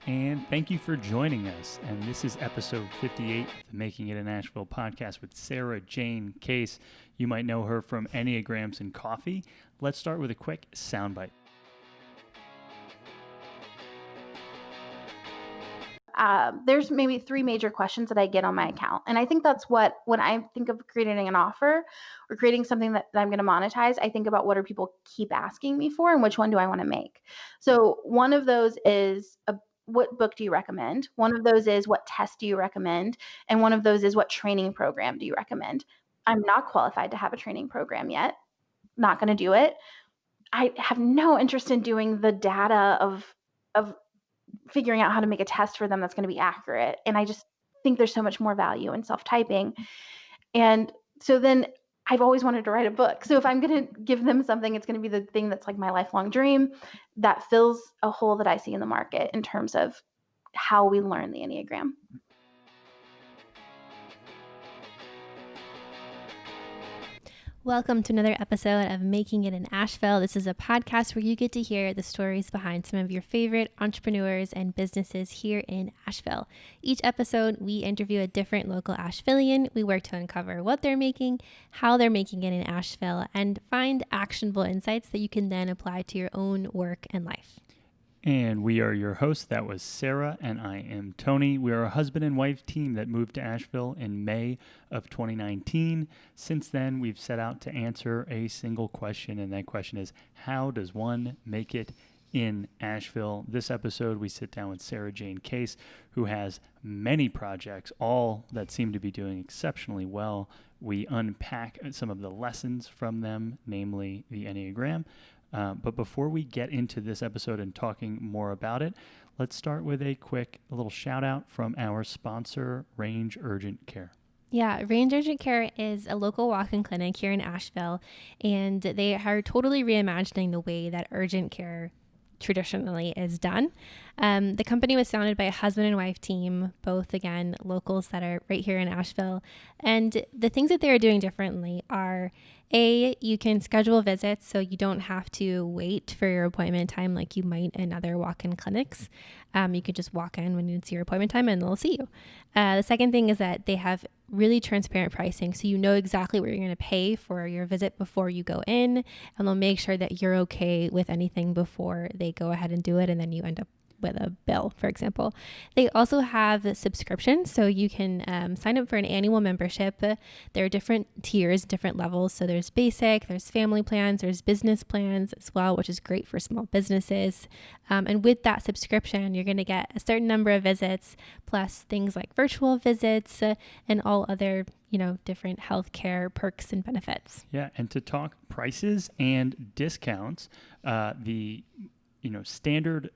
And thank you for joining us. And this is episode 58 of the Making It in Asheville podcast with Sarajane Case. You might know her from Enneagrams and Coffee. Let's start with a quick soundbite. There's maybe 3 major questions that I get on my account. And I think that's when I think of creating an offer or creating something that I'm going to monetize, I think about what are people keep asking me for and which one do I want to make. So one of those is what book do you recommend? One of those is what test do you recommend? And one of those is what training program do you recommend? I'm not qualified to have a training program yet. Not going to do it. I have no interest in doing the data of figuring out how to make a test for them that's going to be accurate. And I just think there's so much more value in self-typing. And so then I've always wanted to write a book. So if I'm going to give them something, it's going to be the thing that's like my lifelong dream that fills a hole that I see in the market in terms of how we learn the Enneagram. Welcome to another episode of Making It in Asheville. This is a podcast where you get to hear the stories behind some of your favorite entrepreneurs and businesses here in Asheville. Each episode, we interview a different local Ashevillean. We work to uncover what they're making, how they're making it in Asheville, and find actionable insights that you can then apply to your own work and life. And we are your hosts. That was Sarah, and I am Tony. We are a husband and wife team that moved to Asheville in May of 2019. Since then, we've set out to answer a single question, and that question is, how does one make it in Asheville? This episode, we sit down with Sarajane Case, who has many projects, all that seem to be doing exceptionally well. We unpack some of the lessons from them, namely the Enneagram. But before we get into this episode and talking more about it, let's start with a little shout out from our sponsor, Range Urgent Care. Yeah, Range Urgent Care is a local walk-in clinic here in Asheville, and they are totally reimagining the way that urgent care traditionally is done. The company was founded by a husband and wife team, both, again, locals that are right here in Asheville. And the things that they are doing differently are, you can schedule visits so you don't have to wait for your appointment time like you might in other walk-in clinics. You could just walk in when it's your appointment time and they'll see you. The second thing is that they have really transparent pricing, so you know exactly what you're going to pay for your visit before you go in, and they'll make sure that you're okay with anything before they go ahead and do it, and then you end up with a bill, for example. They also have subscriptions, so you can sign up for an annual membership. There are different tiers, different levels. So there's basic, there's family plans, there's business plans as well, which is great for small businesses. And with that subscription, you're going to get a certain number of visits, plus things like virtual visits and all other, different healthcare perks and benefits. Yeah, and to talk prices and discounts, the standard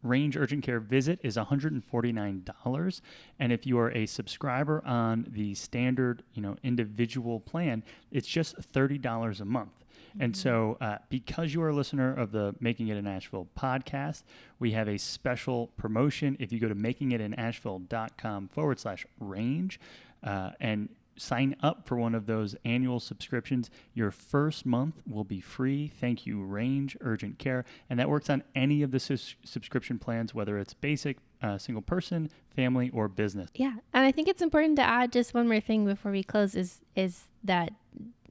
Range Urgent Care visit is $149, and if you are a subscriber on the standard, individual plan, it's just $30 a month. Mm-hmm. And so because you are a listener of the Making It in Asheville podcast, we have a special promotion. If you go to makingitinasheville.com/range and sign up for one of those annual subscriptions, your first month will be free. Thank you, Range Urgent Care. And that works on any of the subscription plans, whether it's basic, single person, family, or business. Yeah. And I think it's important to add just one more thing before we close is that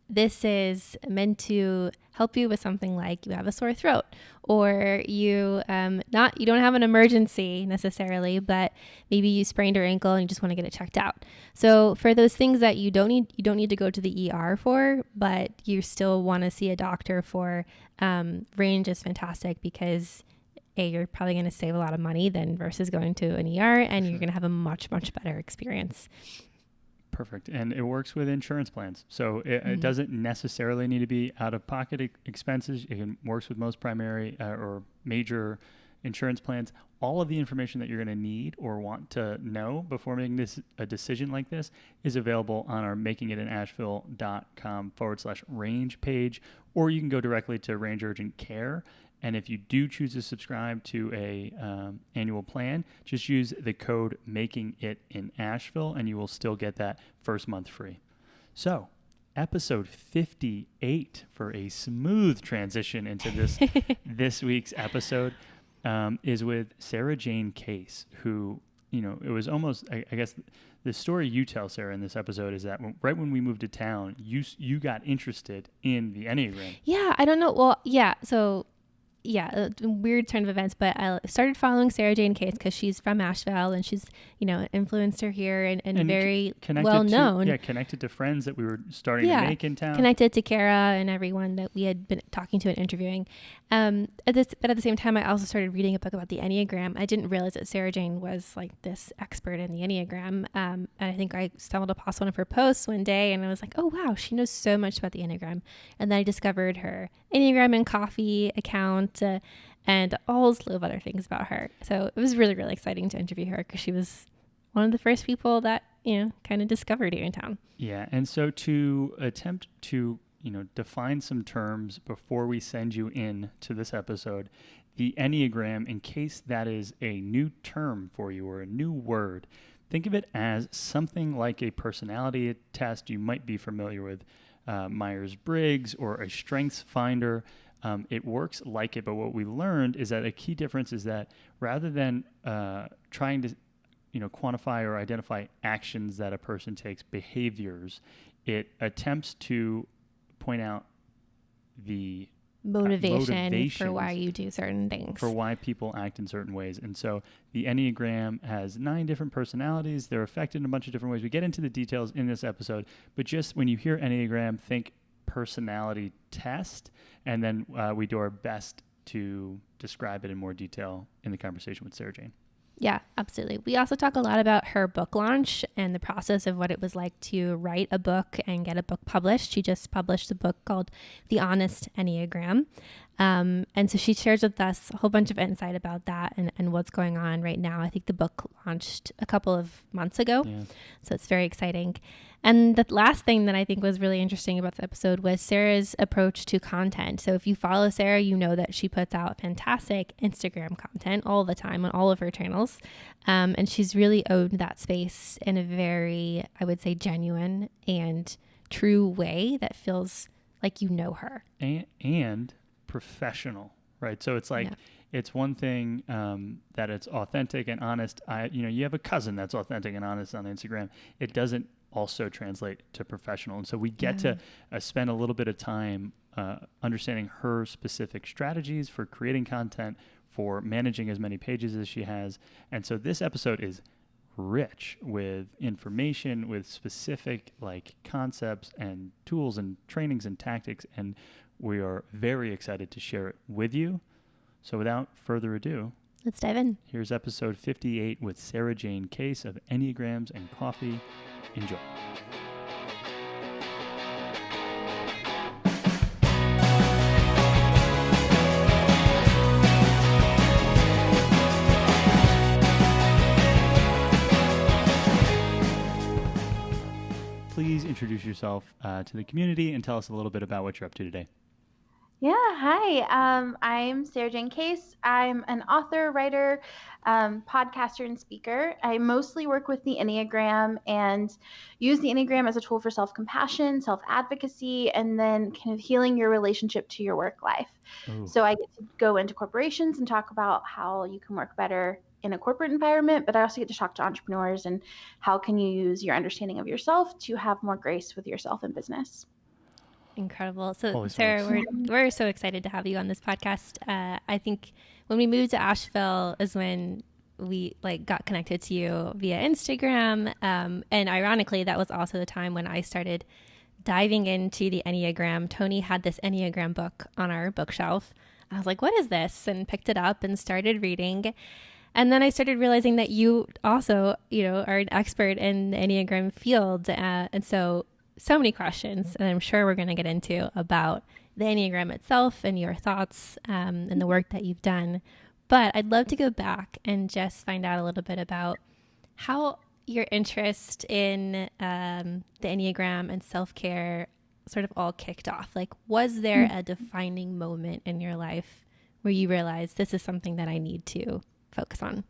this is meant to help you with something like you have a sore throat, or you don't have an emergency necessarily, but maybe you sprained your ankle and you just want to get it checked out. So for those things that you don't need to go to the ER for, but you still want to see a doctor for, Range is fantastic because you're probably going to save a lot of money versus going to an ER, and You're going to have a much, much better experience. Perfect. And it works with insurance plans. So it doesn't necessarily need to be out-of-pocket expenses. It works with most primary or major insurance plans. All of the information that you're going to need or want to know before making a decision like this is available on our makingitinasheville.com/range page, or you can go directly to Range Urgent Care. And if you do choose to subscribe to a annual plan, just use the code MAKINGITINASHEVILLE and you will still get that first month free. So, episode 58 for a smooth transition into this week's episode. is with Sarajane Case, who, it was almost, I guess, the story you tell, Sarah, in this episode is that right when we moved to town, you got interested in the Enneagram. Yeah, I don't know. Well, yeah. So, yeah, a weird turn of events, but I started following Sarajane Case because she's from Asheville and she's, an influencer here and very well known. Connected to friends that we were starting to make in town. Connected to Kara and everyone that we had been talking to and interviewing. But at the same time, I also started reading a book about the Enneagram. I didn't realize that Sarajane was like this expert in the Enneagram. And I think I stumbled across one of her posts one day and I was like, oh, wow, she knows so much about the Enneagram. And then I discovered her Enneagram and Coffee account and all slew of other things about her. So it was really, really exciting to interview her because she was one of the first people that, kind of discovered here in town. Yeah. And so to attempt to, define some terms before we send you in to this episode, the Enneagram, in case that is a new term for you or a new word, think of it as something like a personality test you might be familiar with, Myers-Briggs or a Strengths Finder. It works like it, but what we learned is that a key difference is that rather than trying to quantify or identify actions that a person takes, behaviors, it attempts to point out the motivation for why you do certain things, for why people act in certain ways. And so the Enneagram has 9 different personalities. They're affected in a bunch of different ways. We get into the details in this episode, but just when you hear Enneagram, think personality test, and then we do our best to describe it in more detail in the conversation with Sarajane. Yeah, absolutely. We also talk a lot about her book launch and the process of what it was like to write a book and get a book published. She just published a book called The Honest Enneagram. And so she shares with us a whole bunch of insight about that and what's going on right now. I think the book launched a couple of months ago. Yeah. So it's very exciting. And the last thing that I think was really interesting about the episode was Sarah's approach to content. So if you follow Sarah, you know that she puts out fantastic Instagram content all the time on all of her channels. And she's really owned that space in a very, I would say, genuine and true way that feels like you know her. And professional, right? So it's like, it's one thing that it's authentic and honest. You have a cousin that's authentic and honest on Instagram. It doesn't also translate to professional. And so we get to spend a little bit of time understanding her specific strategies for creating content, for managing as many pages as she has. And so this episode is rich with information, with specific concepts and tools and trainings and tactics. And we are very excited to share it with you. So without further ado, let's dive in. Here's episode 58 with Sarajane Case of Enneagrams and Coffee. Enjoy. Please introduce yourself to the community and tell us a little bit about what you're up to today. Yeah, hi. I'm Sarajane Case. I'm an author, writer, podcaster, and speaker. I mostly work with the Enneagram and use the Enneagram as a tool for self-compassion, self-advocacy, and then kind of healing your relationship to your work life. Ooh. So I get to go into corporations and talk about how you can work better in a corporate environment, but I also get to talk to entrepreneurs and how can you use your understanding of yourself to have more grace with yourself in business. Incredible. So Sarah, we're so excited to have you on this podcast. I think when we moved to Asheville is when we got connected to you via Instagram. And ironically, that was also the time when I started diving into the Enneagram. Tony had this Enneagram book on our bookshelf. I was like, what is this? And picked it up and started reading. And then I started realizing that you also, are an expert in the Enneagram field. And so many questions, and I'm sure we're going to get into about the Enneagram itself and your thoughts and the work that you've done. But I'd love to go back and just find out a little bit about how your interest in the Enneagram and self-care sort of all kicked off. Was there a defining moment in your life where you realized this is something that I need to focus on?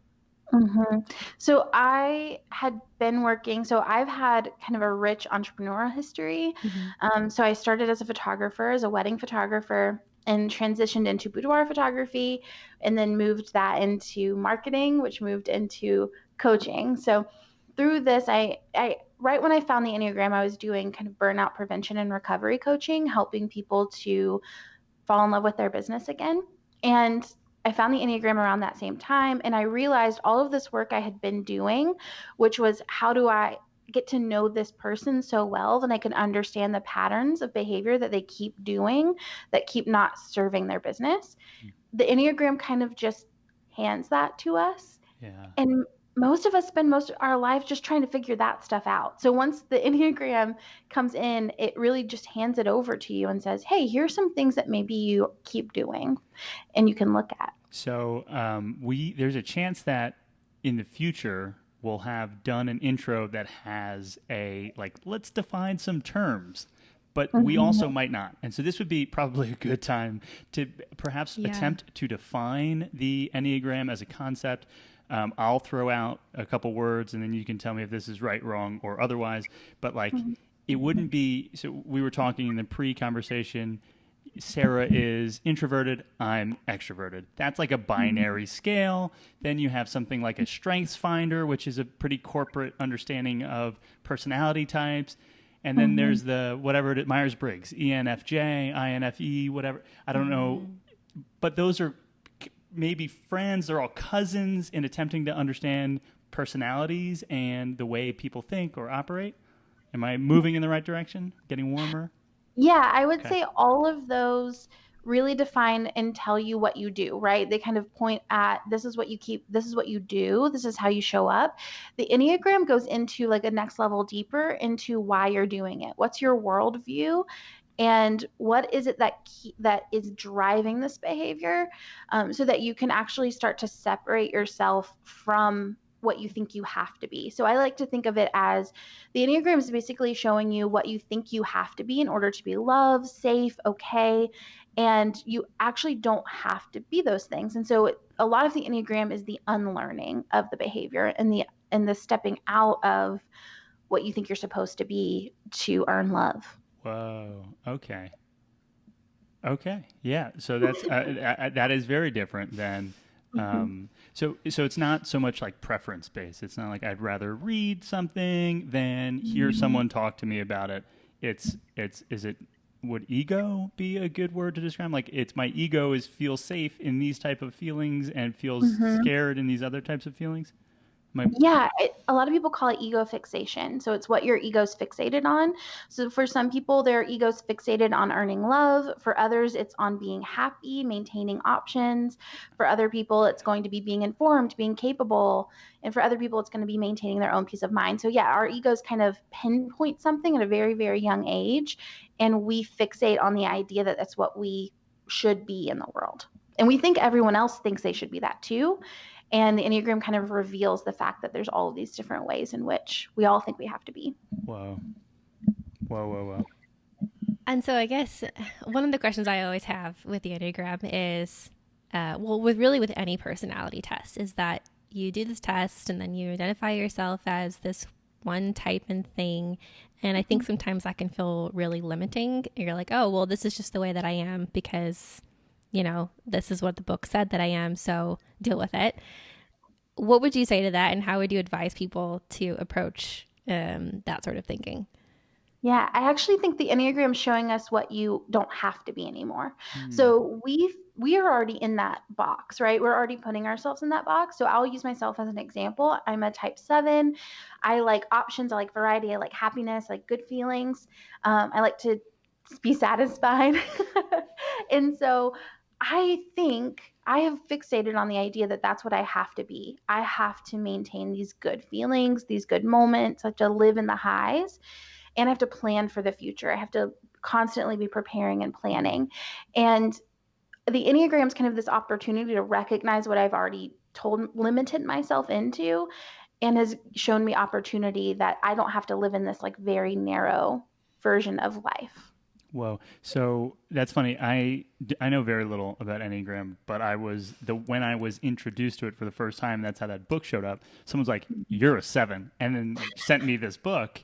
Mm-hmm. So I had been working, so I've had kind of a rich entrepreneurial history. Mm-hmm. So I started as a photographer, as a wedding photographer, and transitioned into boudoir photography, and then moved that into marketing, which moved into coaching. So through this, I right when I found the Enneagram, I was doing kind of burnout prevention and recovery coaching, helping people to fall in love with their business again. And I found the Enneagram around that same time, and I realized all of this work I had been doing, which was how do I get to know this person so well that I can understand the patterns of behavior that they keep doing that keep not serving their business. The Enneagram kind of just hands that to us. Yeah. And most of us spend most of our lives just trying to figure that stuff out. So once the Enneagram comes in, it really just hands it over to you and says, hey, here's some things that maybe you keep doing and you can look at. So there's a chance that in the future we'll have done an intro that has a like let's define some terms, but we also might not. And so this would be probably a good time to perhaps attempt to define the Enneagram as a concept. I'll throw out a couple words and then you can tell me if this is right, wrong, or otherwise. But like it wouldn't be. So we were talking in the pre-conversation. Sarah is introverted, I'm extroverted. That's like a binary scale. Then you have something like a strengths finder, which is a pretty corporate understanding of personality types. And then there's the whatever it is, Myers-Briggs, ENFJ, INFE, whatever. I don't know. But those are maybe friends. They're all cousins in attempting to understand personalities and the way people think or operate. Am I moving in the right direction? Getting warmer? Yeah, I would Okay. say all of those really define and tell you what you do, right? They kind of point at this is what you keep, this is what you do, this is how you show up. The Enneagram goes into like a next level deeper into why you're doing it. What's your worldview? And what is it that is driving this behavior, so that you can actually start to separate yourself from what you think you have to be. So I like to think of it as the Enneagram is basically showing you what you think you have to be in order to be loved, safe, okay, and you actually don't have to be those things. And so a lot of the Enneagram is the unlearning of the behavior and the stepping out of what you think you're supposed to be to earn love. Whoa. Okay. Okay. Yeah. So that's that is very different than. So it's not so much like preference based. It's not like I'd rather read something than hear someone talk to me about it. It's is it would ego be a good word to describe? Like it's my ego feels safe in these type of feelings and feels scared in these other types of feelings. Yeah, a lot of people call it ego fixation. So it's what your ego's fixated on. So for some people, their ego's fixated on earning love. For others, it's on being happy, maintaining options. For other people, it's going to be being informed, being capable. And for other people, it's going to be maintaining their own peace of mind. So yeah, our egos kind of pinpoint something at a very, very young age. And we fixate on the idea that that's what we should be in the world. And we think everyone else thinks they should be that too. And the Enneagram kind of reveals the fact that there's all of these different ways in which we all think we have to be. Whoa. Whoa, whoa, whoa. And so I guess one of the questions I always have with the Enneagram is, with any personality test, is that you do this test and then you identify yourself as this one type and thing. And I think sometimes that can feel really limiting. You're like, oh, well, this is just the way that I am because this is what the book said that I am, so deal with it. What would you say to that, and how would you advise people to approach that sort of thinking? Yeah, I actually think the Enneagram is showing us what you don't have to be anymore. So we are already in that box, right? We're already putting ourselves in that box. So I'll use myself as an example. I'm a type 7. I like options. I like variety. I like happiness. I like good feelings. I like to be satisfied. And so I think I have fixated on the idea that that's what I have to be. I have to maintain these good feelings, these good moments. I have to live in the highs, and I have to plan for the future. I have to constantly be preparing and planning. And the Enneagram is kind of this opportunity to recognize what I've already limited myself into, and has shown me opportunity that I don't have to live in this like very narrow version of life. Whoa. So that's funny. I know very little about Enneagram, but when I was introduced to it for the first time, that's how that book showed up. Someone's like, "You're a 7," and then sent me this book,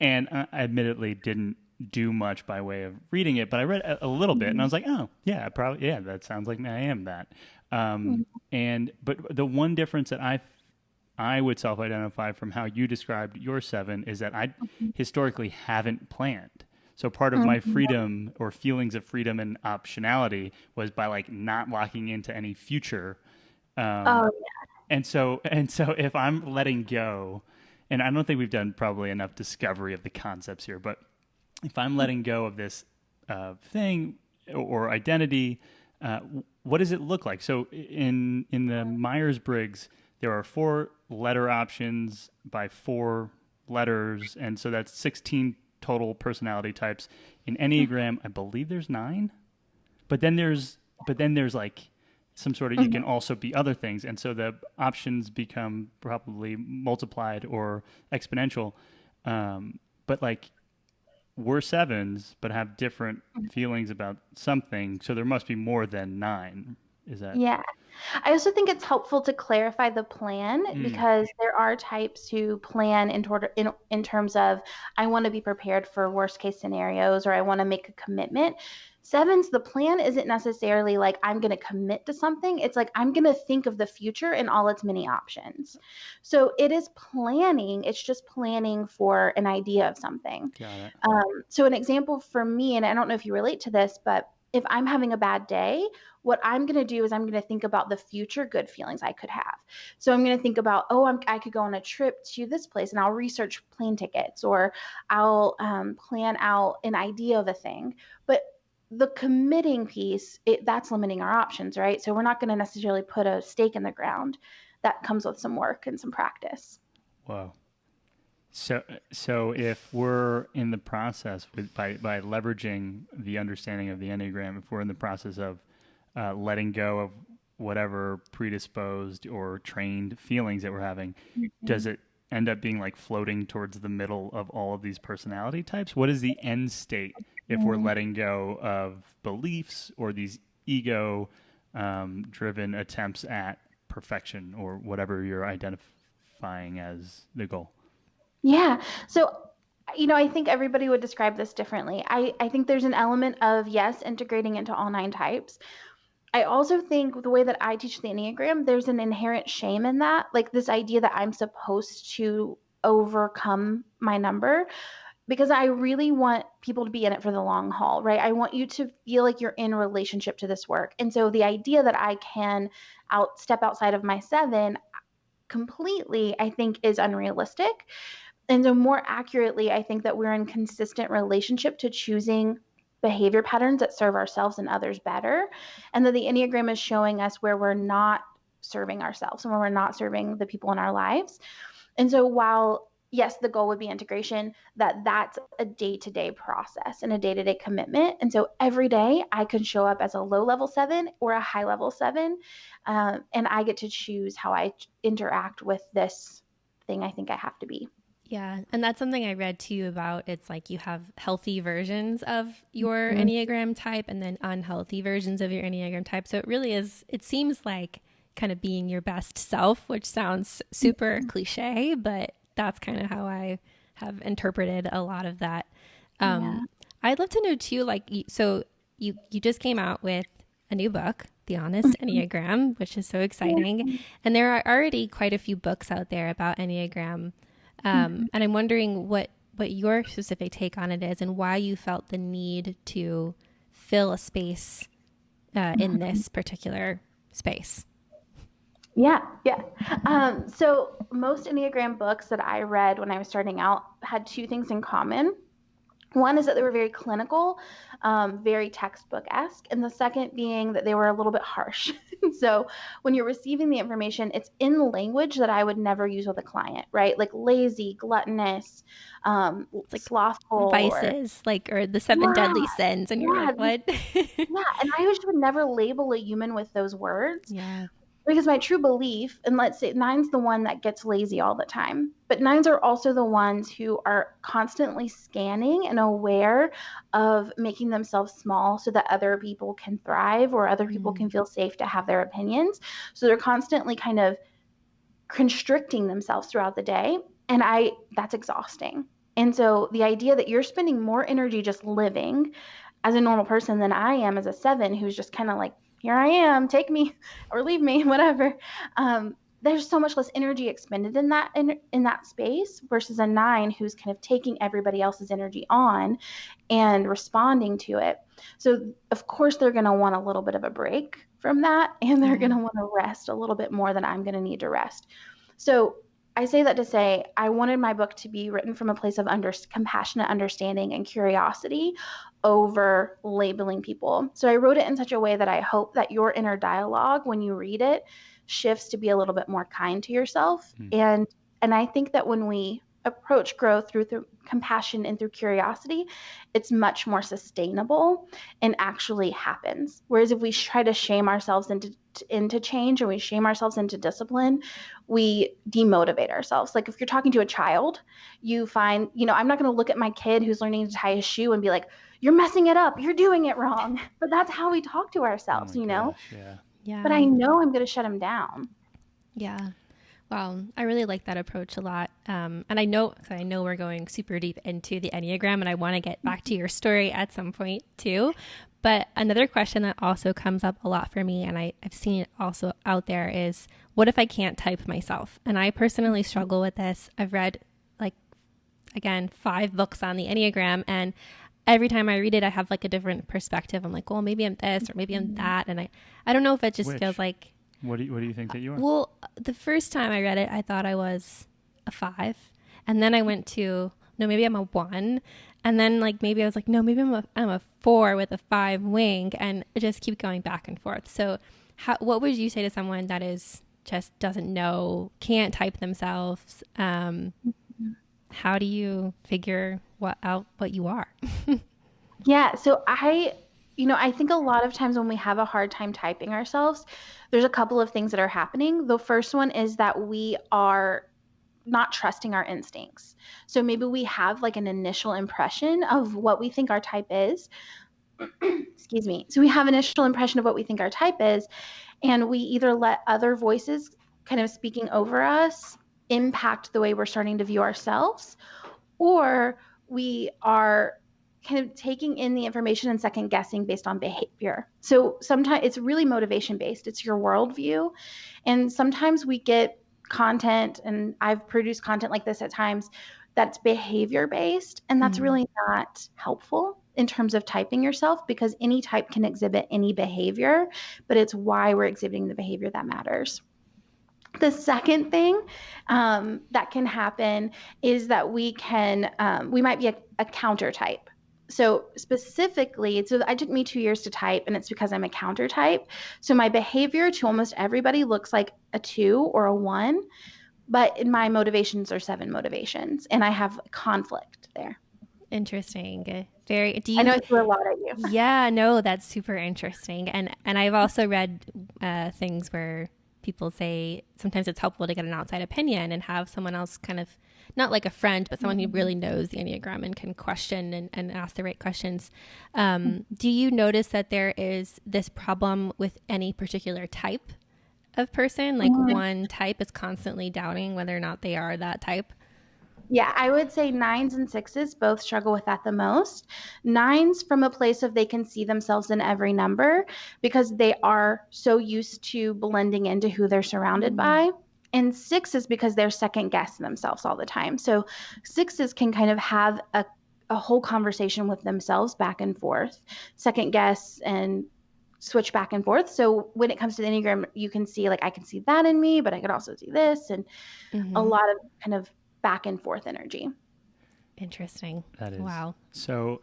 and I admittedly didn't do much by way of reading it, but I read a little bit and I was like, oh yeah, probably, yeah, that sounds like I am that. Mhm. But the one difference that I would self-identify from how you described your seven is that I historically haven't planned. So part of my Mhm. freedom or feelings of freedom and optionality was by like not locking into any future. Um, Oh, and so if I'm letting go, and I don't think we've done probably enough discovery of the concepts here, but if I'm letting go of this thing or identity, what does it look like? So in the Myers Briggs, there are 4 letter options by 4 letters, and so that's 16 total personality types. In Enneagram, I believe there's 9, but then there's like some sort of, you Mhm. can also be other things, and so the options become probably multiplied or exponential. But like we're sevens, but have different feelings about something. So there must be more than 9. Is that? Yeah. I also think it's helpful to clarify the plan Mm, because there are types who plan in terms of I want to be prepared for worst case scenarios or I want to make a commitment. Sevens, the plan isn't necessarily like I'm going to commit to something. It's like I'm going to think of the future and all its many options. So it is planning. It's just planning for an idea of something. got it. So an example for me, and I don't know if you relate to this, but if I'm having a bad day, what I'm going to do is I'm going to think about the future good feelings I could have. So I'm going to think about, oh, I could go on a trip to this place and I'll research plane tickets or I'll plan out an idea of a thing. But the committing piece, that's limiting our options, right? So we're not going to necessarily put a stake in the ground. That comes with some work and some practice. Whoa. So if we're in the process by leveraging the understanding of the Enneagram, if we're in the process of letting go of whatever predisposed or trained feelings that we're having, does Mhm. it end up being like floating towards the middle of all of these personality types? What is the end state if we're Mhm. letting go of beliefs or these ego driven attempts at perfection or whatever you're identifying as the goal? Yeah. So, I think everybody would describe this differently. I think there's an element of, yes, integrating into all 9 types. I also think the way that I teach the Enneagram, there's an inherent shame in that, like this idea that I'm supposed to overcome my number because I really want people to be in it for the long haul, right? I want you to feel like you're in relationship to this work. And so the idea that I can step outside of my 7 completely, I think is unrealistic. And so, more accurately, I think that we're in consistent relationship to choosing behavior patterns that serve ourselves and others better. And that the Enneagram is showing us where we're not serving ourselves and where we're not serving the people in our lives. And so, while yes, the goal would be integration, that's a day-to-day process and a day-to-day commitment. And so every day I can show up as a low-level 7 or a high-level 7, and I get to choose how I interact with this thing I think I have to be. Yeah, and that's something I read too about. It's like you have healthy versions of your Mhm. Enneagram type and then unhealthy versions of your Enneagram type. So it really is, it seems like kind of being your best self, which sounds super cliche, but that's kind of how I have interpreted a lot of that. Yeah. Um, I'd love to know too, like, so you just came out with a new book, The Honest Mhm. Enneagram, which is so exciting. Yeah. And there are already quite a few books out there about Enneagram, Mhm. and I'm wondering what your specific take on it is and why you felt the need to fill a space in Mhm. this particular space. Yeah, yeah. So most Enneagram books that I read when I was starting out had 2 things in common. One is that they were very clinical, very textbook-esque, and the second being that they were a little bit harsh. So when you're receiving the information, it's in language that I would never use with a client, right? Like lazy, gluttonous, It's like slothful, or vices, like, or the seven yeah, deadly sins, and you're yeah, like, what? yeah. And I usually would never label a human with those words. Yeah. Because my true belief, and let's say nine's the one that gets lazy all the time, but nines are also the ones who are constantly scanning and aware of making themselves small so that other people can thrive or other people Mm. can feel safe to have their opinions. So they're constantly kind of constricting themselves throughout the day. And that's exhausting. And so the idea that you're spending more energy just living as a normal person than I am as a 7 who's just kind of like, here I am, take me or leave me, whatever. There's so much less energy expended in that space versus a 9 who's kind of taking everybody else's energy on and responding to it. So of course they're going to want a little bit of a break from that, and they're going to want to rest a little bit more than I'm going to need to rest. So I say that to say I wanted my book to be written from a place of compassionate understanding and curiosity over labeling people. So I wrote it in such a way that I hope that your inner dialogue when you read it shifts to be a little bit more kind to yourself. And I think that when we approach growth through compassion and through curiosity, it's much more sustainable and actually happens. Whereas if we try to shame ourselves into change, or we shame ourselves into discipline, we demotivate ourselves. Like if you're talking to a child, you find, I'm not going to look at my kid who's learning to tie his shoe and be like, you're messing it up, you're doing it wrong. But that's how we talk to ourselves, Yeah. But I know I'm going to shut him down. Yeah. Wow. I really like that approach a lot. And I know we're going super deep into the Enneagram, and I want to get back to your story at some point too. But another question that also comes up a lot for me, and I've seen it also out there, is what if I can't type myself? And I personally struggle with this. I've read 5 books on the Enneagram, and every time I read it, I have like a different perspective. I'm like, well, maybe I'm this or maybe I'm that. And I don't know if it just feels like, what do you think that you are? Well, the first time I read it, I thought I was a 5. And then I went to, no, maybe I'm a 1. And then maybe I was like, no, maybe I'm a 4 with a 5 wing, and it just keep going back and forth. So what would you say to someone that just doesn't know, can't type themselves? How do you figure out what you are? Yeah. So I think a lot of times when we have a hard time typing ourselves, there's a couple of things that are happening. The first one is that we are not trusting our instincts. So maybe we have an initial impression of what we think our type is. Excuse me. So we have an initial impression of what we think our type is, and we either let other voices kind of speaking over us impact the way we're starting to view ourselves, or we are kind of taking in the information and second guessing based on behavior. So sometimes it's really motivation based. It's your worldview. And sometimes we get content, and I've produced content like this at times, that's behavior based. And that's really not helpful in terms of typing yourself, because any type can exhibit any behavior, but it's why we're exhibiting the behavior that matters. The second thing that can happen is that we might be a counter type. So specifically, it took me 2 years to type, and it's because I'm a counter type. So my behavior to almost everybody looks like a 2 or a 1, but my motivations are 7 motivations, and I have conflict there. Interesting. I know I threw a lot at you. Yeah, no, that's super interesting. And I've also read things where people say sometimes it's helpful to get an outside opinion and have someone else kind of, not like a friend, but someone who really knows the Enneagram and can question and ask the right questions. Do you notice that there is this problem with any particular type of person? One type is constantly doubting whether or not they are that type? Yeah, I would say 9s and 6s both struggle with that the most. 9s from a place of they can see themselves in every number because they are so used to blending into who they're surrounded by. And 6s because they're second guessing themselves all the time. So 6s can kind of have a whole conversation with themselves back and forth, second guess and switch back and forth. So when it comes to the Enneagram, you can see I can see that in me, but I could also see this, and a lot of kind of back and forth energy. Interesting. That is. Wow. So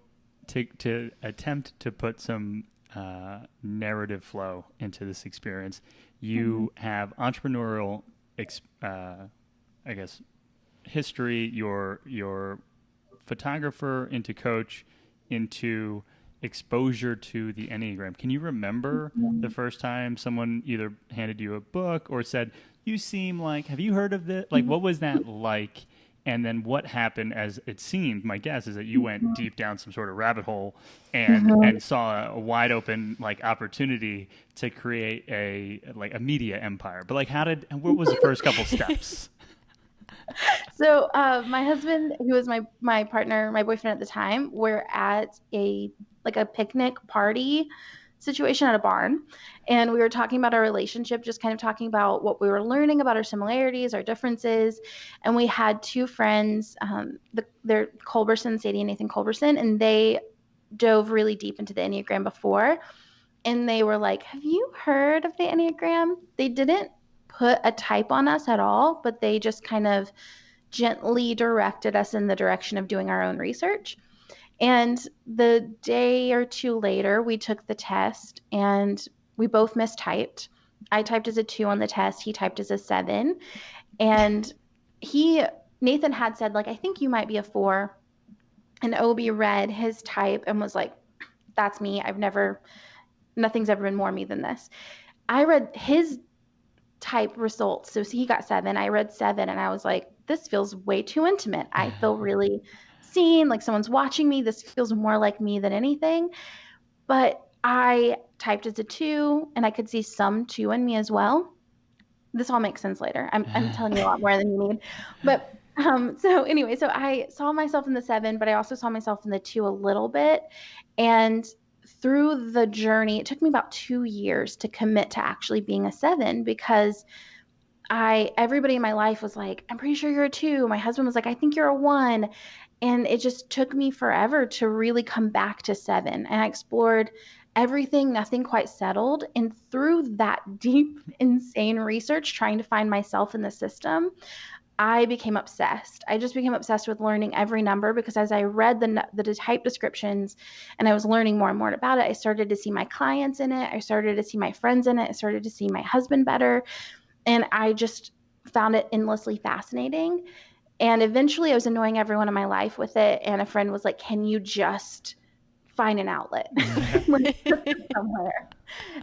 to attempt to put some narrative flow into this experience, you have entrepreneurial, history, your photographer into coach into exposure to the Enneagram. Can you remember the first time someone either handed you a book or said, you seem like, have you heard of this? What was that like? And then what happened? As it seemed, my guess is that you went deep down some sort of rabbit hole and saw a wide open opportunity to create a media empire. But what was the first couple steps? So my husband, who was my partner, my boyfriend at the time, were at a picnic party situation at a barn, and we were talking about our relationship, just kind of talking about what we were learning about our similarities, our differences, and we had two friends, they're Culberson, Sadie and Nathan Culberson, and they dove really deep into the Enneagram before, and they were like, "Have you heard of the Enneagram?" They didn't put a type on us at all, but they just kind of gently directed us in the direction of doing our own research. And the day or two later, we took the test and we both mistyped. I typed as a 2 on the test, he typed as a 7. And Nathan had said, like, I think you might be a 4. And Obi read his type and was like, that's me. Nothing's ever been more me than this. I read his type results. So he got 7. I read 7 and I was like, this feels way too intimate. I feel really seen, like someone's watching me. This feels more like me than anything. But I typed as a 2 and I could see some 2 in me as well. This all makes sense later. I'm telling you a lot more than you need. But so anyway, so I saw myself in the 7, but I also saw myself in the 2 a little bit. And through the journey, it took me about 2 years to commit to actually being a 7, because everybody in my life was like, I'm pretty sure you're a 2. My husband was like, I think you're a 1. And it just took me forever to really come back to 7. And I explored everything, nothing quite settled. And through that deep, insane research, trying to find myself in the system, I became obsessed. I just became obsessed with learning every number, because as I read the type descriptions and I was learning more and more about it, I started to see my clients in it. I started to see my friends in it. I started to see my husband better. And I just found it endlessly fascinating. And eventually I was annoying everyone in my life with it. And a friend was like, can you just find an outlet somewhere?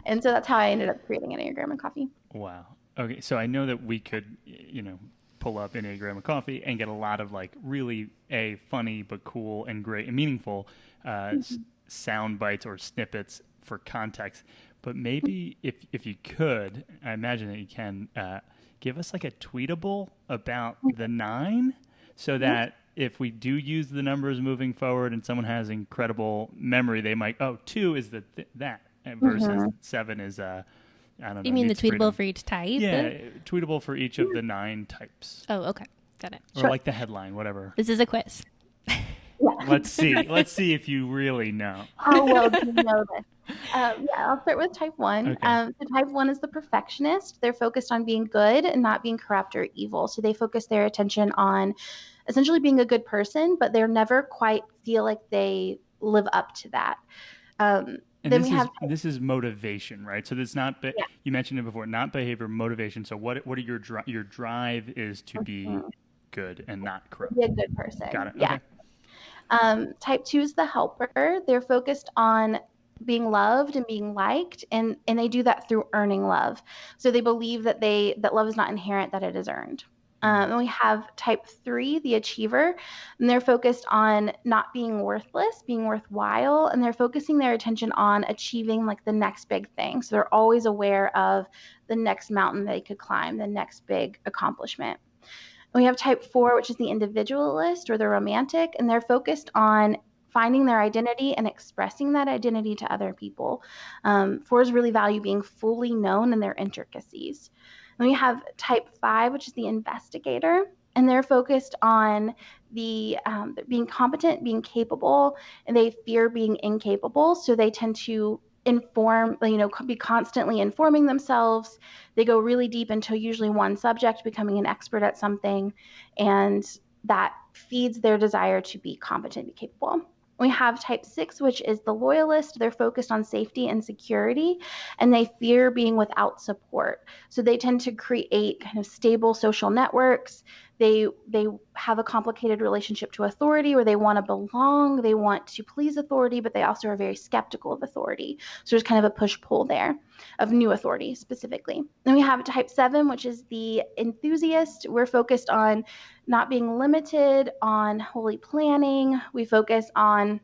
And so that's how I ended up creating Enneagram and Coffee. Wow. Okay, so I know that we could, pull up Enneagram and Coffee and get a lot of like really funny but cool and great and meaningful sound bites or snippets for context. But maybe if you could, I imagine that you can, give us like a tweetable about the 9, so that if we do use the numbers moving forward and someone has incredible memory, they might, 2 is that versus 7 is I don't know. You mean the tweetable freedom. For each type? Yeah, tweetable for each of the 9 types. Oh, okay. Got it. Or like the headline, whatever. This is a quiz. Yeah. Let's see if you really know. How well do you know this? I'll start with type 1. Okay. So type 1 is the perfectionist. They're focused on being good and not being corrupt or evil. So they focus their attention on essentially being a good person, but they're never quite feel like they live up to that. And then this is motivation, right? So it's not, you mentioned it before, not behavior, motivation. So what are your drive is to be good and not corrupt. Be a good person. Got it. Yeah. Okay. Type 2 is the helper. They're focused on being loved and being liked, and they do that through earning love. So they believe that love is not inherent, that it is earned. And we have type 3, the achiever, and they're focused on not being worthless, being worthwhile, and they're focusing their attention on achieving like the next big thing. So they're always aware of the next mountain they could climb, the next big accomplishment. And we have type 4, which is the individualist or the romantic, and they're focused on finding their identity and expressing that identity to other people. 4s really value being fully known in their intricacies. And we have type 5, which is the investigator, and they're focused on being competent, being capable, and they fear being incapable. So they tend to be constantly informing themselves. They go really deep into usually one subject, becoming an expert at something, and that feeds their desire to be competent, be capable. We have type 6, which is the loyalist. They're focused on safety and security, and they fear being without support. So they tend to create kind of stable social networks. They have a complicated relationship to authority, where they want to belong, they want to please authority, but they also are very skeptical of authority. So there's kind of a push-pull there of new authority specifically. Then we have type 7, which is the enthusiast. We're focused on not being limited, on holy planning. We focus on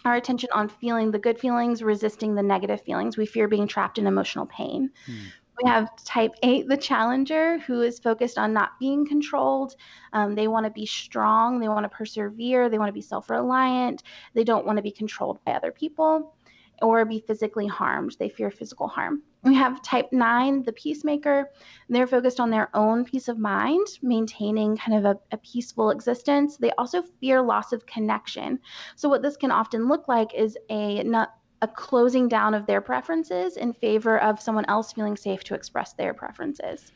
our attention on feeling the good feelings, resisting the negative feelings. We fear being trapped in emotional pain. We have type 8, the challenger, who is focused on not being controlled. They want to be strong. They want to persevere. They want to be self-reliant. They don't want to be controlled by other people or be physically harmed. They fear physical harm. We have type 9, the peacemaker. They're focused on their own peace of mind, maintaining kind of a peaceful existence. They also fear loss of connection. So what this can often look like is a closing down of their preferences in favor of someone else feeling safe to express their preferences.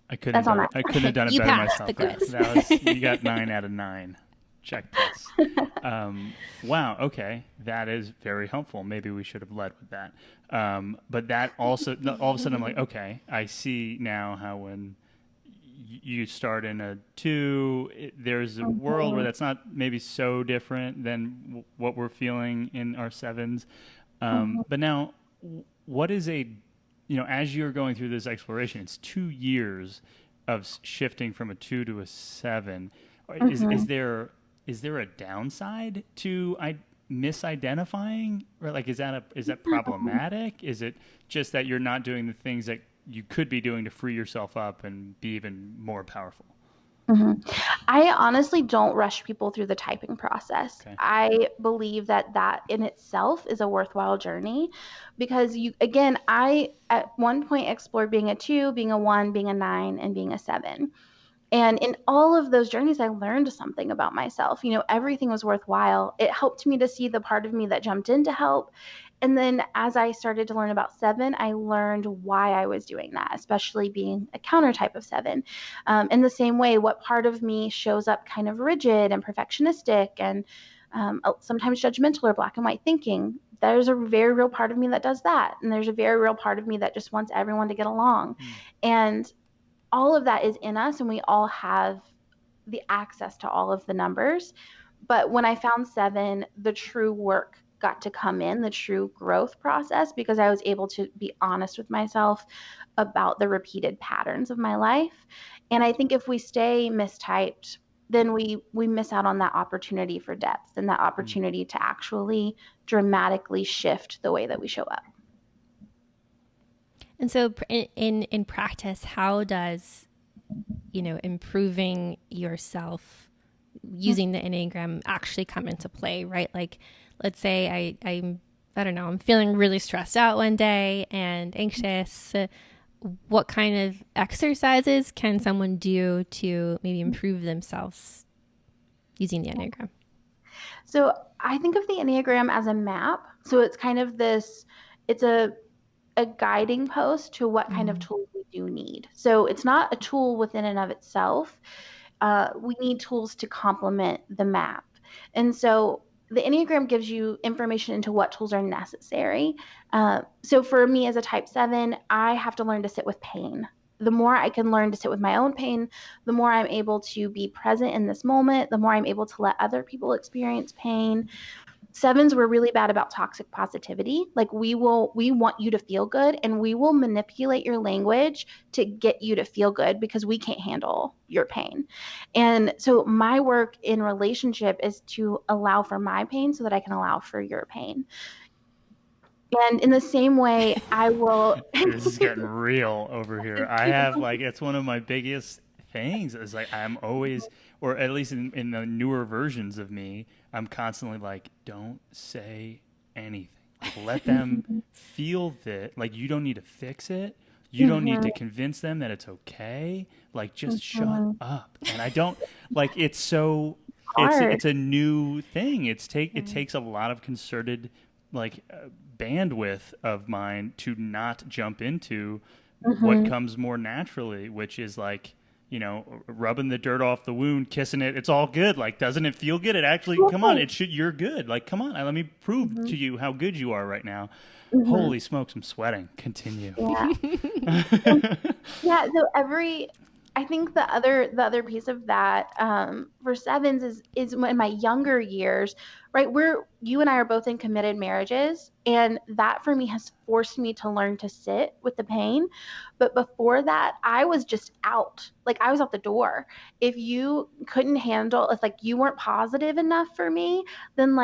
I couldn't have done it You better passed myself. the quiz. That was, you got 9 out of 9. Check this. Wow. Okay. That is very helpful. Maybe we should have led with that. But that also, all of a sudden I'm like, okay, I see now how when you start in a 2, there's a world where that's not maybe so different than what we're feeling in our 7s. But now, what is as you're going through this exploration, it's 2 years of shifting from a 2 to a 7. Is there a downside to misidentifying, or like is that problematic? Is it just that you're not doing the things that you could be doing to free yourself up and be even more powerful? I honestly don't rush people through the typing process. Okay. I believe that in itself is a worthwhile journey, because I at one point explored being a 2, being a 1, being a 9, and being a 7. And in all of those journeys, I learned something about myself. Everything was worthwhile. It helped me to see the part of me that jumped in to help. And then as I started to learn about 7, I learned why I was doing that, especially being a counter type of 7. In the same way, what part of me shows up kind of rigid and perfectionistic and sometimes judgmental or black and white thinking. There's a very real part of me that does that. And there's a very real part of me that just wants everyone to get along. And all of that is in us, and we all have the access to all of the numbers. But when I found 7, the true work got to come in, the true growth process, because I was able to be honest with myself about the repeated patterns of my life. And I think if we stay mistyped, then we miss out on that opportunity for depth and that opportunity to actually dramatically shift the way that we show up. And so in practice, how does, improving yourself using the Enneagram actually come into play, right? Like, let's say I don't know, I'm feeling really stressed out one day and anxious. What kind of exercises can someone do to maybe improve themselves using the Enneagram? So I think of the Enneagram as a map. So it's kind of it's a guiding post to what kind of tools we do need. So it's not a tool within and of itself. We need tools to complement the map. And so the Enneagram gives you information into what tools are necessary. So for me as a type 7, I have to learn to sit with pain. The more I can learn to sit with my own pain, the more I'm able to be present in this moment, the more I'm able to let other people experience pain. 7s were really bad about toxic positivity. Like we want you to feel good, and we will manipulate your language to get you to feel good because we can't handle your pain. And so my work in relationship is to allow for my pain so that I can allow for your pain. And in the same way, I will. This is getting real over here. I have it's one of my biggest things. Is I'm always, or at least in the newer versions of me, I'm constantly don't say anything. Let them feel that. You don't need to fix it. You don't need to convince them that it's okay. Just shut up. And I don't it's so. It's a new thing. It takes a lot of concerted bandwidth of mine to not jump into what comes more naturally, which is rubbing the dirt off the wound, kissing it. It's all good. Doesn't it feel good? It actually, come on, you're good. Come on, let me prove to you how good you are right now. Holy smokes, I'm sweating. Continue. Yeah. Yeah. So I think the other piece of that for 7s is in my younger years, right? You and I are both in committed marriages, and that for me has forced me to learn to sit with the pain. But before that, I was just out. I was out the door. If you couldn't handle, if you weren't positive enough for me, then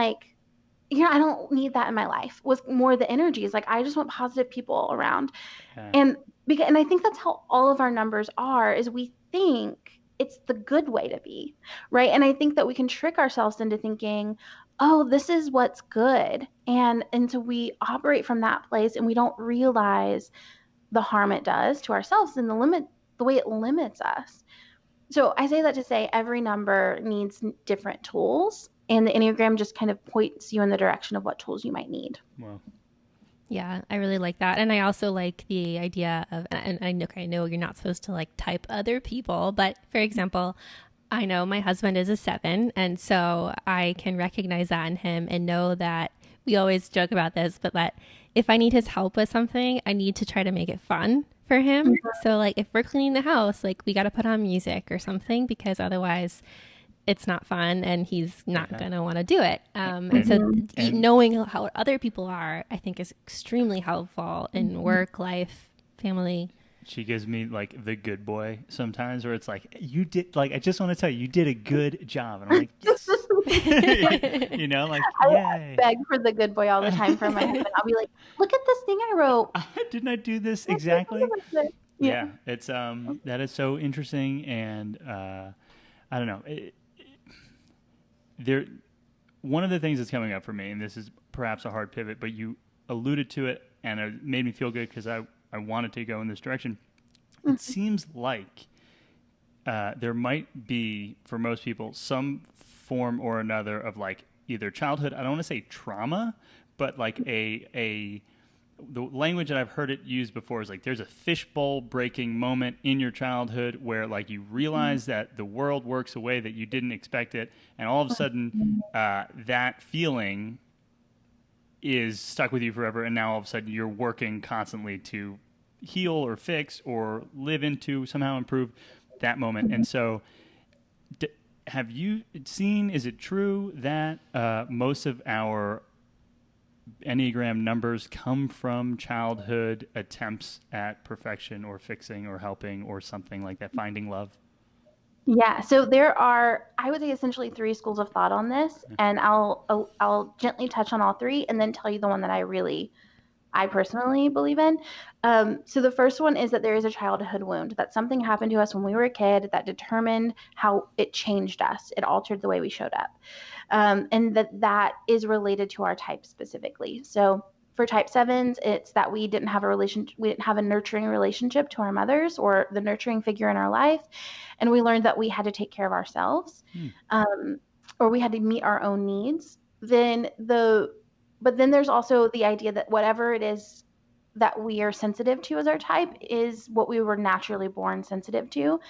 I don't need that in my life, was more the energies. Like, I just want positive people around. Yeah. And I think that's how all of our numbers are, is we think it's the good way to be, right? And I think that we can trick ourselves into thinking, oh, this is what's good. And so we operate from that place, and we don't realize the harm it does to ourselves and the way it limits us. So I say that to say every number needs different tools, and the Enneagram just kind of points you in the direction of what tools you might need. Well, Yeah, I really like that. And I also like the idea of, and I know you're not supposed to like type other people, but for example, I know my husband is a 7. And so I can recognize that in him and know that we always joke about this, but that if I need his help with something, I need to try to make it fun for him. So like if we're cleaning the house, like we got to put on music or something, because otherwise it's not fun and he's not going to want to do it. And so knowing how other people are, I think, is extremely helpful in work, life, family. She gives me like the good boy sometimes, where it's like, you did, like, I just want to tell you, you did a good job. And I'm like, yes. Like, yay. I beg for the good boy all the time from my husband. I'll be like, look at this thing I wrote. Didn't I do this exactly? Yeah. It's that is so interesting. And I don't know. One of the things that's coming up for me, and this is perhaps a hard pivot, but you alluded to it, and it made me feel good because I wanted to go in this direction. It seems like there might be, for most people, some form or another of like either childhood, I don't want to say trauma, but like the language that I've heard it used before is like there's a fishbowl breaking moment in your childhood where like you realize that the world works a way that you didn't expect it, and all of a sudden that feeling is stuck with you forever, and now all of a sudden you're working constantly to heal or fix or live into, somehow improve that moment. And so have you seen, is it true that most of our Enneagram numbers come from childhood attempts at perfection or fixing or helping or something like that, finding love? Yeah, so there are, I would say, essentially 3 schools of thought on this, and I'll gently touch on all 3 and then tell you the one that I personally believe in. So the first one is that there is a childhood wound, that something happened to us when we were a kid that determined how it changed us. It altered the way we showed up. And that is related to our type specifically. So for type 7s, it's that we didn't have a nurturing relationship to our mothers or the nurturing figure in our life. And we learned that we had to take care of ourselves, or we had to meet our own needs. But then there's also the idea that whatever it is that we are sensitive to as our type is what we were naturally born sensitive to.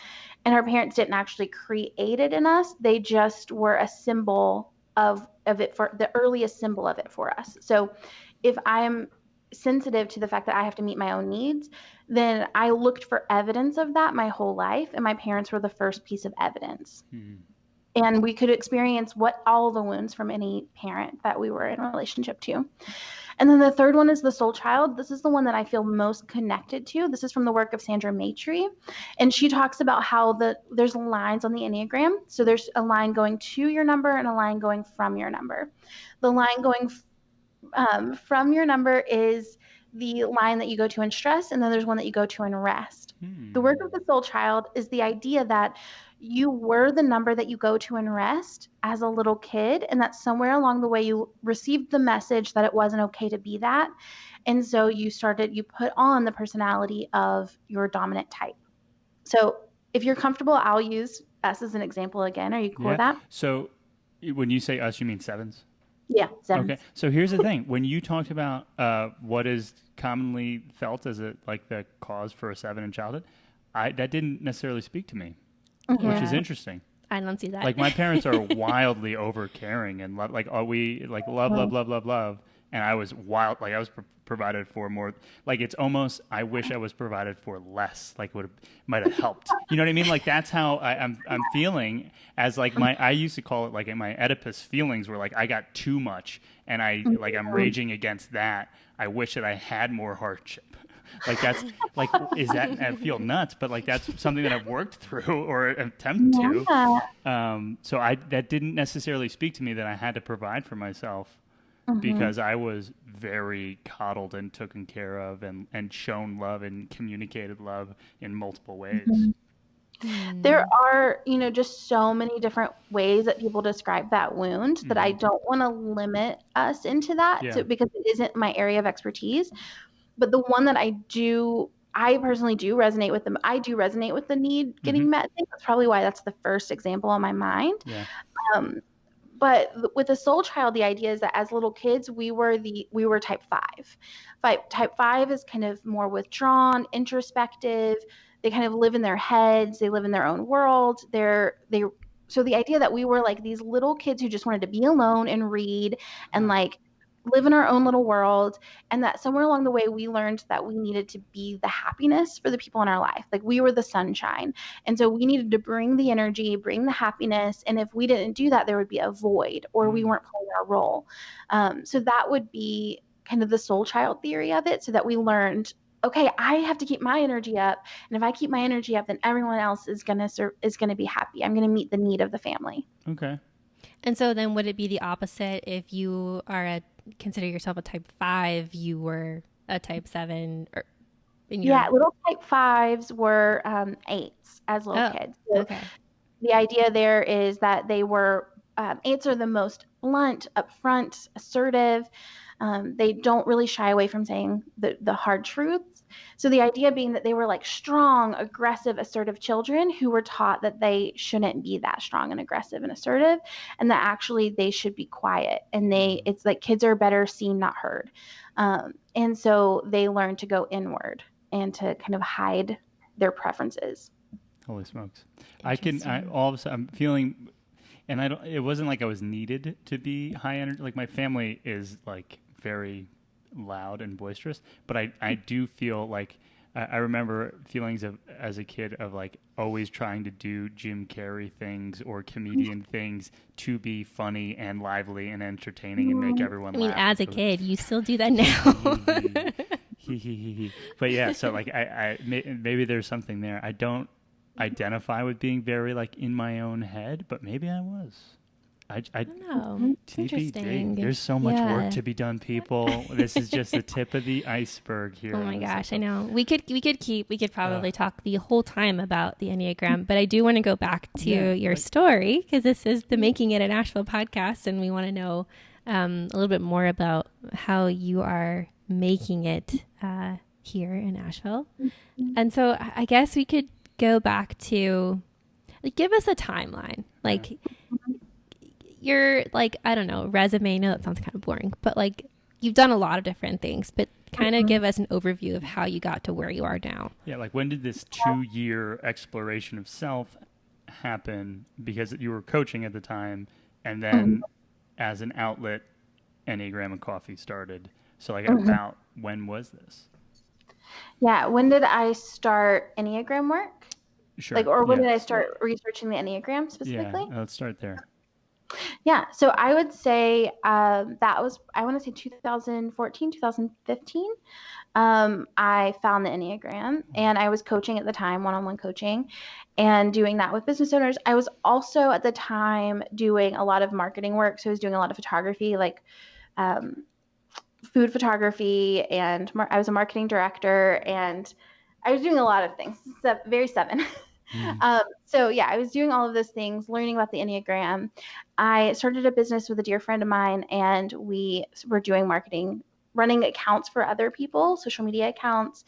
And our parents didn't actually create it in us. They just were a symbol of it, for the earliest symbol of it for us. So if I'm sensitive to the fact that I have to meet my own needs, then I looked for evidence of that my whole life. And my parents were the first piece of evidence. And we could experience all the wounds from any parent that we were in a relationship to. And then the third one is the soul child. This is the one that I feel most connected to. This is from the work of Sandra Maitre. And she talks about how there's lines on the Enneagram. So there's a line going to your number and a line going from your number. The line going from your number is the line that you go to in stress, and then there's one that you go to in rest. The work of the soul child is the idea that you were the number that you go to in rest as a little kid, and that somewhere along the way you received the message that it wasn't okay to be that. And so you put on the personality of your dominant type. So if you're comfortable, I'll use us as an example again. Are you cool with that? So when you say us, you mean 7s? Yeah, 7s. Okay. So here's the thing. When you talked about what is commonly felt as the cause for a 7 in childhood, that didn't necessarily speak to me, which is interesting. I don't see that. Like my parents are wildly over caring and love, love. And I was wild, like I was provided for more, like it's almost, I wish I was provided for less, like might have helped. You know what I mean? Like that's how I'm feeling as like I used to call it like my Oedipus feelings, where like I got too much and I'm raging against that. I wish that I had more hardship. Like that's like, I feel nuts, but like that's something that I've worked through or attempt to. So that didn't necessarily speak to me that I had to provide for myself. because I was very coddled and taken care of and shown love and communicated love in multiple ways. There are, just so many different ways that people describe that wound that I don't want to limit us into that because it isn't my area of expertise. But the one that I personally do resonate with them. I do resonate with the need getting met. I think that's probably why that's the first example on my mind. Yeah. But with a soul child, the idea is that as little kids, we were type 5. Type 5 is kind of more withdrawn, introspective. They kind of live in their heads. They live in their own world. So the idea that we were like these little kids who just wanted to be alone and read and like live in our own little world, and that somewhere along the way we learned that we needed to be the happiness for the people in our life. Like we were the sunshine, and so we needed to bring the energy, bring the happiness, and if we didn't do that, there would be a void or we weren't playing our role. So that would be kind of the soul child theory of it, so that we learned, okay, I have to keep my energy up, and if I keep my energy up, then everyone else is going to be happy. I'm going to meet the need of the family. Okay. And so then would it be the opposite if you consider yourself a type 5, you were a type 7? Little type 5s were 8s as little kids. So okay. The idea there is that they were, 8s are the most blunt, upfront, assertive. They don't really shy away from saying the hard truths. So the idea being that they were like strong, aggressive, assertive children who were taught that they shouldn't be that strong and aggressive and assertive, and that actually they should be quiet. And it's like kids are better seen, not heard. And so they learn to go inward and to kind of hide their preferences. Holy smokes. All of a sudden I'm feeling, and it wasn't like I was needed to be high energy. Like my family is like very loud and boisterous, but I do feel like I remember feelings of as a kid of like always trying to do Jim Carrey things or comedian things to be funny and lively and entertaining and make everyone laugh. As a kid, you still do that now. But yeah, so like maybe there's something there. I don't identify with being very like in my own head, but maybe I was. I don't know. It's interesting. There's so much work to be done, people. This is just the tip of the iceberg here. Oh my gosh, I know. We could probably talk the whole time about the Enneagram, but I do want to go back to your story because this is the Making It in Asheville podcast, and we want to know a little bit more about how you are making it here in Asheville. And so I guess we could go back to give us a timeline, like. Your I don't know, resume. No, that sounds kind of boring, but like you've done a lot of different things, but kind of give us an overview of how you got to where you are now. Yeah. Like when did this 2-year exploration of self happen? Because you were coaching at the time, and then as an outlet, Enneagram and Coffee started. So like about when was this? Yeah. When did I start Enneagram work? Sure. Or when did I start researching the Enneagram specifically? Yeah. Let's start there. Yeah. So I would say that was, I want to say 2014, 2015. I found the Enneagram, and I was coaching at the time, one-on-one coaching, and doing that with business owners. I was also at the time doing a lot of marketing work. So I was doing a lot of photography, like food photography, and I was a marketing director, and I was doing a lot of things. Very 7. So yeah, I was doing all of those things, learning about the Enneagram. I started a business with a dear friend of mine, and we were doing marketing, running accounts for other people, social media accounts.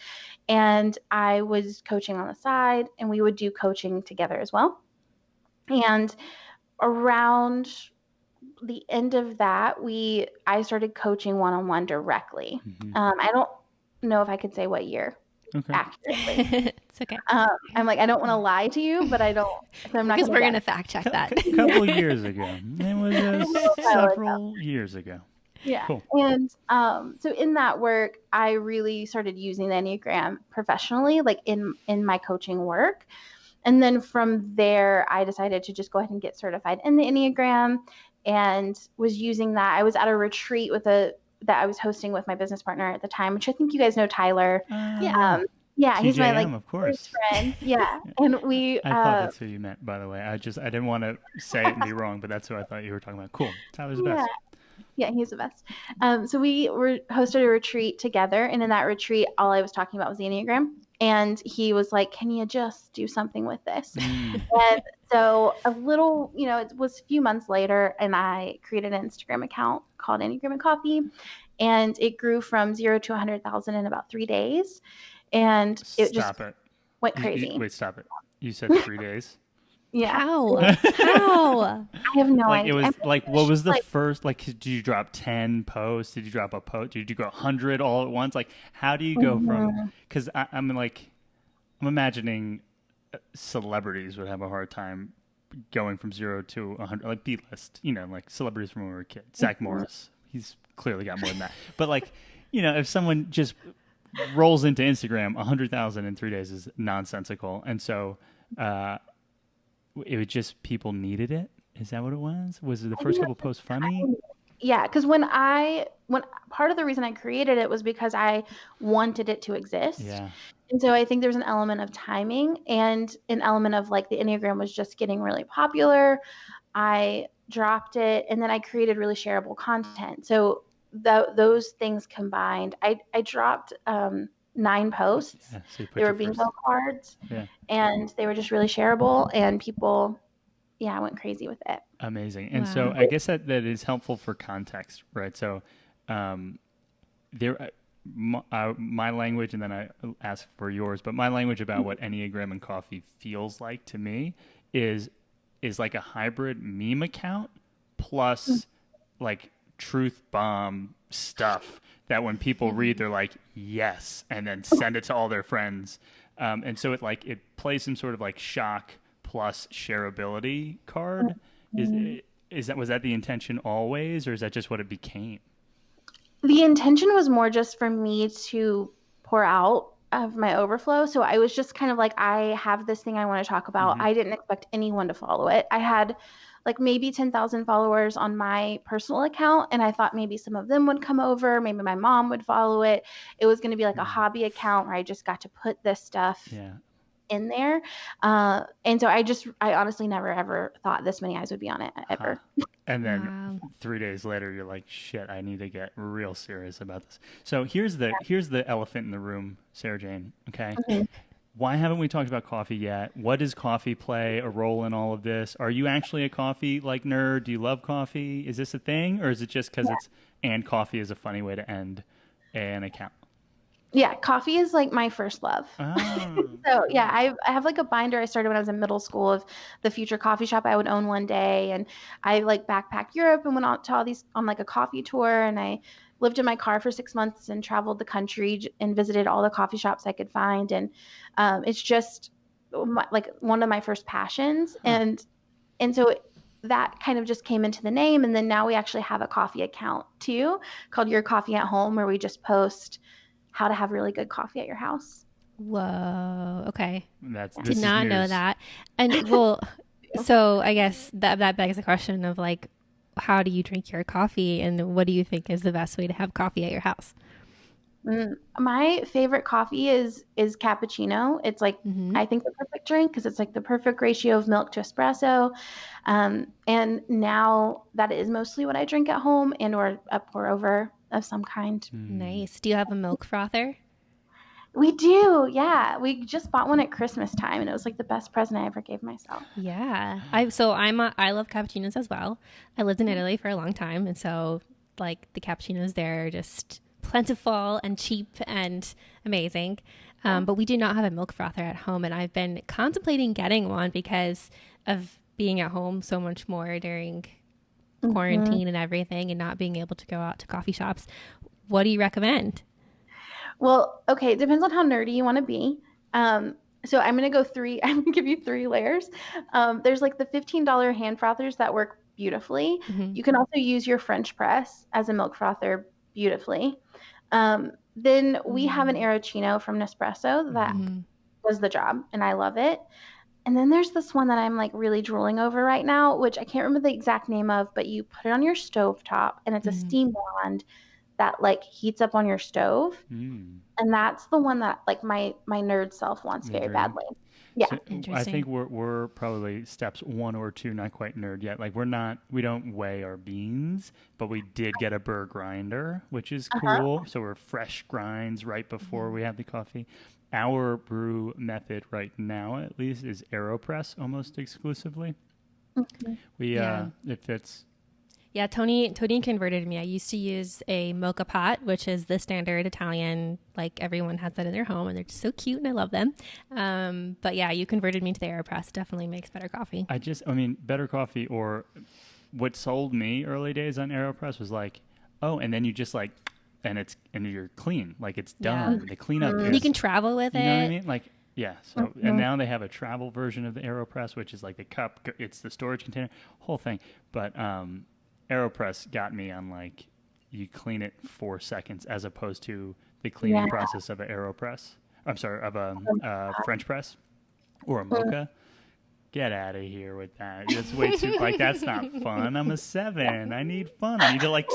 And I was coaching on the side, and we would do coaching together as well. And around the end of that, I started coaching one-on-one directly. I don't know if I could say what year. Okay. Accurately. It's okay. I'm like, I don't want to lie to you, but I'm not because we're going to fact check that. A couple of years ago. It was several years ago. Yeah. Cool. And so in that work, I really started using the Enneagram professionally, like in my coaching work. And then from there, I decided to just go ahead and get certified in the Enneagram, and was using that. I was at a retreat that I was hosting with my business partner at the time, which I think you guys know, Tyler. Yeah, he's my of course. friend. Yeah, and I thought that's who you meant, by the way. I didn't want to say it and be wrong, but that's who I thought you were talking about. Cool. Tyler's the best. Yeah, he's the best. So we hosted a retreat together, and in that retreat, all I was talking about was the Enneagram. And he was like, "Can you just do something with this?" And so it was a few months later, and I created an Instagram account called Enneagram and Coffee, and it grew from 0 to 100,000 in about 3 days, and it just went crazy. Wait, stop it. You said 3 days? Yeah. How? How? I have no Like idea. it was like, what was the first, like, did you drop 10 posts? Did you drop a post? Did you go 100 all at once? Like, how do you go from, because I'm imagining celebrities would have a hard time going from 0 to 100, like B-list, like celebrities from when we were kids. Zach Morris, he's clearly got more than that. But like, if someone just rolls into Instagram, 100,000 in 3 days is nonsensical. And so, it was just people needed it. Is that what it was? Was it the first couple posts funny? Yeah, because when part of the reason I created it was because I wanted it to exist. Yeah. And so I think there's an element of timing and an element of like the Enneagram was just getting really popular. I dropped it and then I created really shareable content. So those things combined, I dropped 9 posts. Yeah, so they were bingo cards, and they were just really shareable, and people, went crazy with it. Amazing. And so I guess that is helpful for context, right? So my language, and then I ask for yours, but my language about what Enneagram and Coffee feels like to me is like a hybrid meme account plus like truth bomb stuff that when people read, they're like, yes, and then send it to all their friends. And so it plays some sort of like shock plus shareability card. Was that the intention always, or is that just what it became? The intention was more just for me to pour out of my overflow. So I was just kind of like, I have this thing I want to talk about. I didn't expect anyone to follow it. I had like maybe 10,000 followers on my personal account, and I thought maybe some of them would come over. Maybe my mom would follow it. It was going to be like a hobby account where I just got to put this stuff in there. And so I honestly never ever thought this many eyes would be on it ever. And then 3 days later, you're like, shit, I need to get real serious about this. So here's the elephant in the room, Sarajane. Okay. Why haven't we talked about coffee yet? What does coffee play a role in all of this? Are you actually a coffee nerd? Do you love coffee? Is this a thing, or is it just because and coffee is a funny way to end an account? Yeah, coffee is like my first love. Oh. So yeah, I have like a binder I started when I was in middle school of the future coffee shop I would own one day, and I like backpacked Europe and went out to all these on like a coffee tour, and I lived in my car for 6 months and traveled the country and visited all the coffee shops I could find, and it's just like one of my first passions, and so that kind of just came into the name, and then now we actually have a coffee account too called Your Coffee at Home, where we just post how to have really good coffee at your house. Whoa. Okay. Did not know that. And so I guess that begs the question of like, how do you drink your coffee, and what do you think is the best way to have coffee at your house? My favorite coffee is cappuccino. It's like, I think the perfect drink because it's like the perfect ratio of milk to espresso. And now that is mostly what I drink at home or a pour over of some kind. Nice. Do you have a milk frother? We do. Yeah. We just bought one at Christmas time, and it was like the best present I ever gave myself. Yeah. I love cappuccinos as well. I lived in Italy for a long time. And so like the cappuccinos there are just plentiful and cheap and amazing. But we do not have a milk frother at home. And I've been contemplating getting one because of being at home so much more during quarantine and everything, and not being able to go out to coffee shops. What do you recommend? Well, okay, it depends on how nerdy you want to be. So I'm going to give you 3 layers. There's like the $15 hand frothers that work beautifully. You can also use your French press as a milk frother beautifully. Then we have an Aerochino from Nespresso that does the job, and I love it. And then there's this one that I'm like really drooling over right now, which I can't remember the exact name of, but you put it on your stovetop, and it's a steam wand that like heats up on your stove. And that's the one that like my nerd self wants very badly. Yeah. So I Interesting. think we're probably steps 1 or 2, not quite nerd yet. Like we don't weigh our beans, but we did get a burr grinder, which is Uh-huh. cool. So we're fresh grinds right before Mhm. we have the coffee. Our brew method right now, at least, is AeroPress almost exclusively. Mhm. We Yeah. it fits. Yeah, Tony converted me. I used to use a mocha pot, which is the standard Italian, like everyone has that in their home, and they're just so cute, and I love them. But yeah, you converted me to the AeroPress. Definitely makes better coffee. I mean, better coffee, or what sold me early days on AeroPress was like, oh, and then you just like, and you're clean, like it's Yeah, done. The cleanup and you can is, travel with you know what I it. mean? Like, yeah. So, and Mhm. now they have a travel version of the AeroPress, which is like the cup, it's the storage container, whole thing. But AeroPress got me on like, you clean it 4 seconds as opposed to the cleaning Yeah. process of an AeroPress. I'm sorry, of a French press or a mocha. Get out of here with that. That's way too, like, that's not fun. I'm a 7. I need fun. I need to like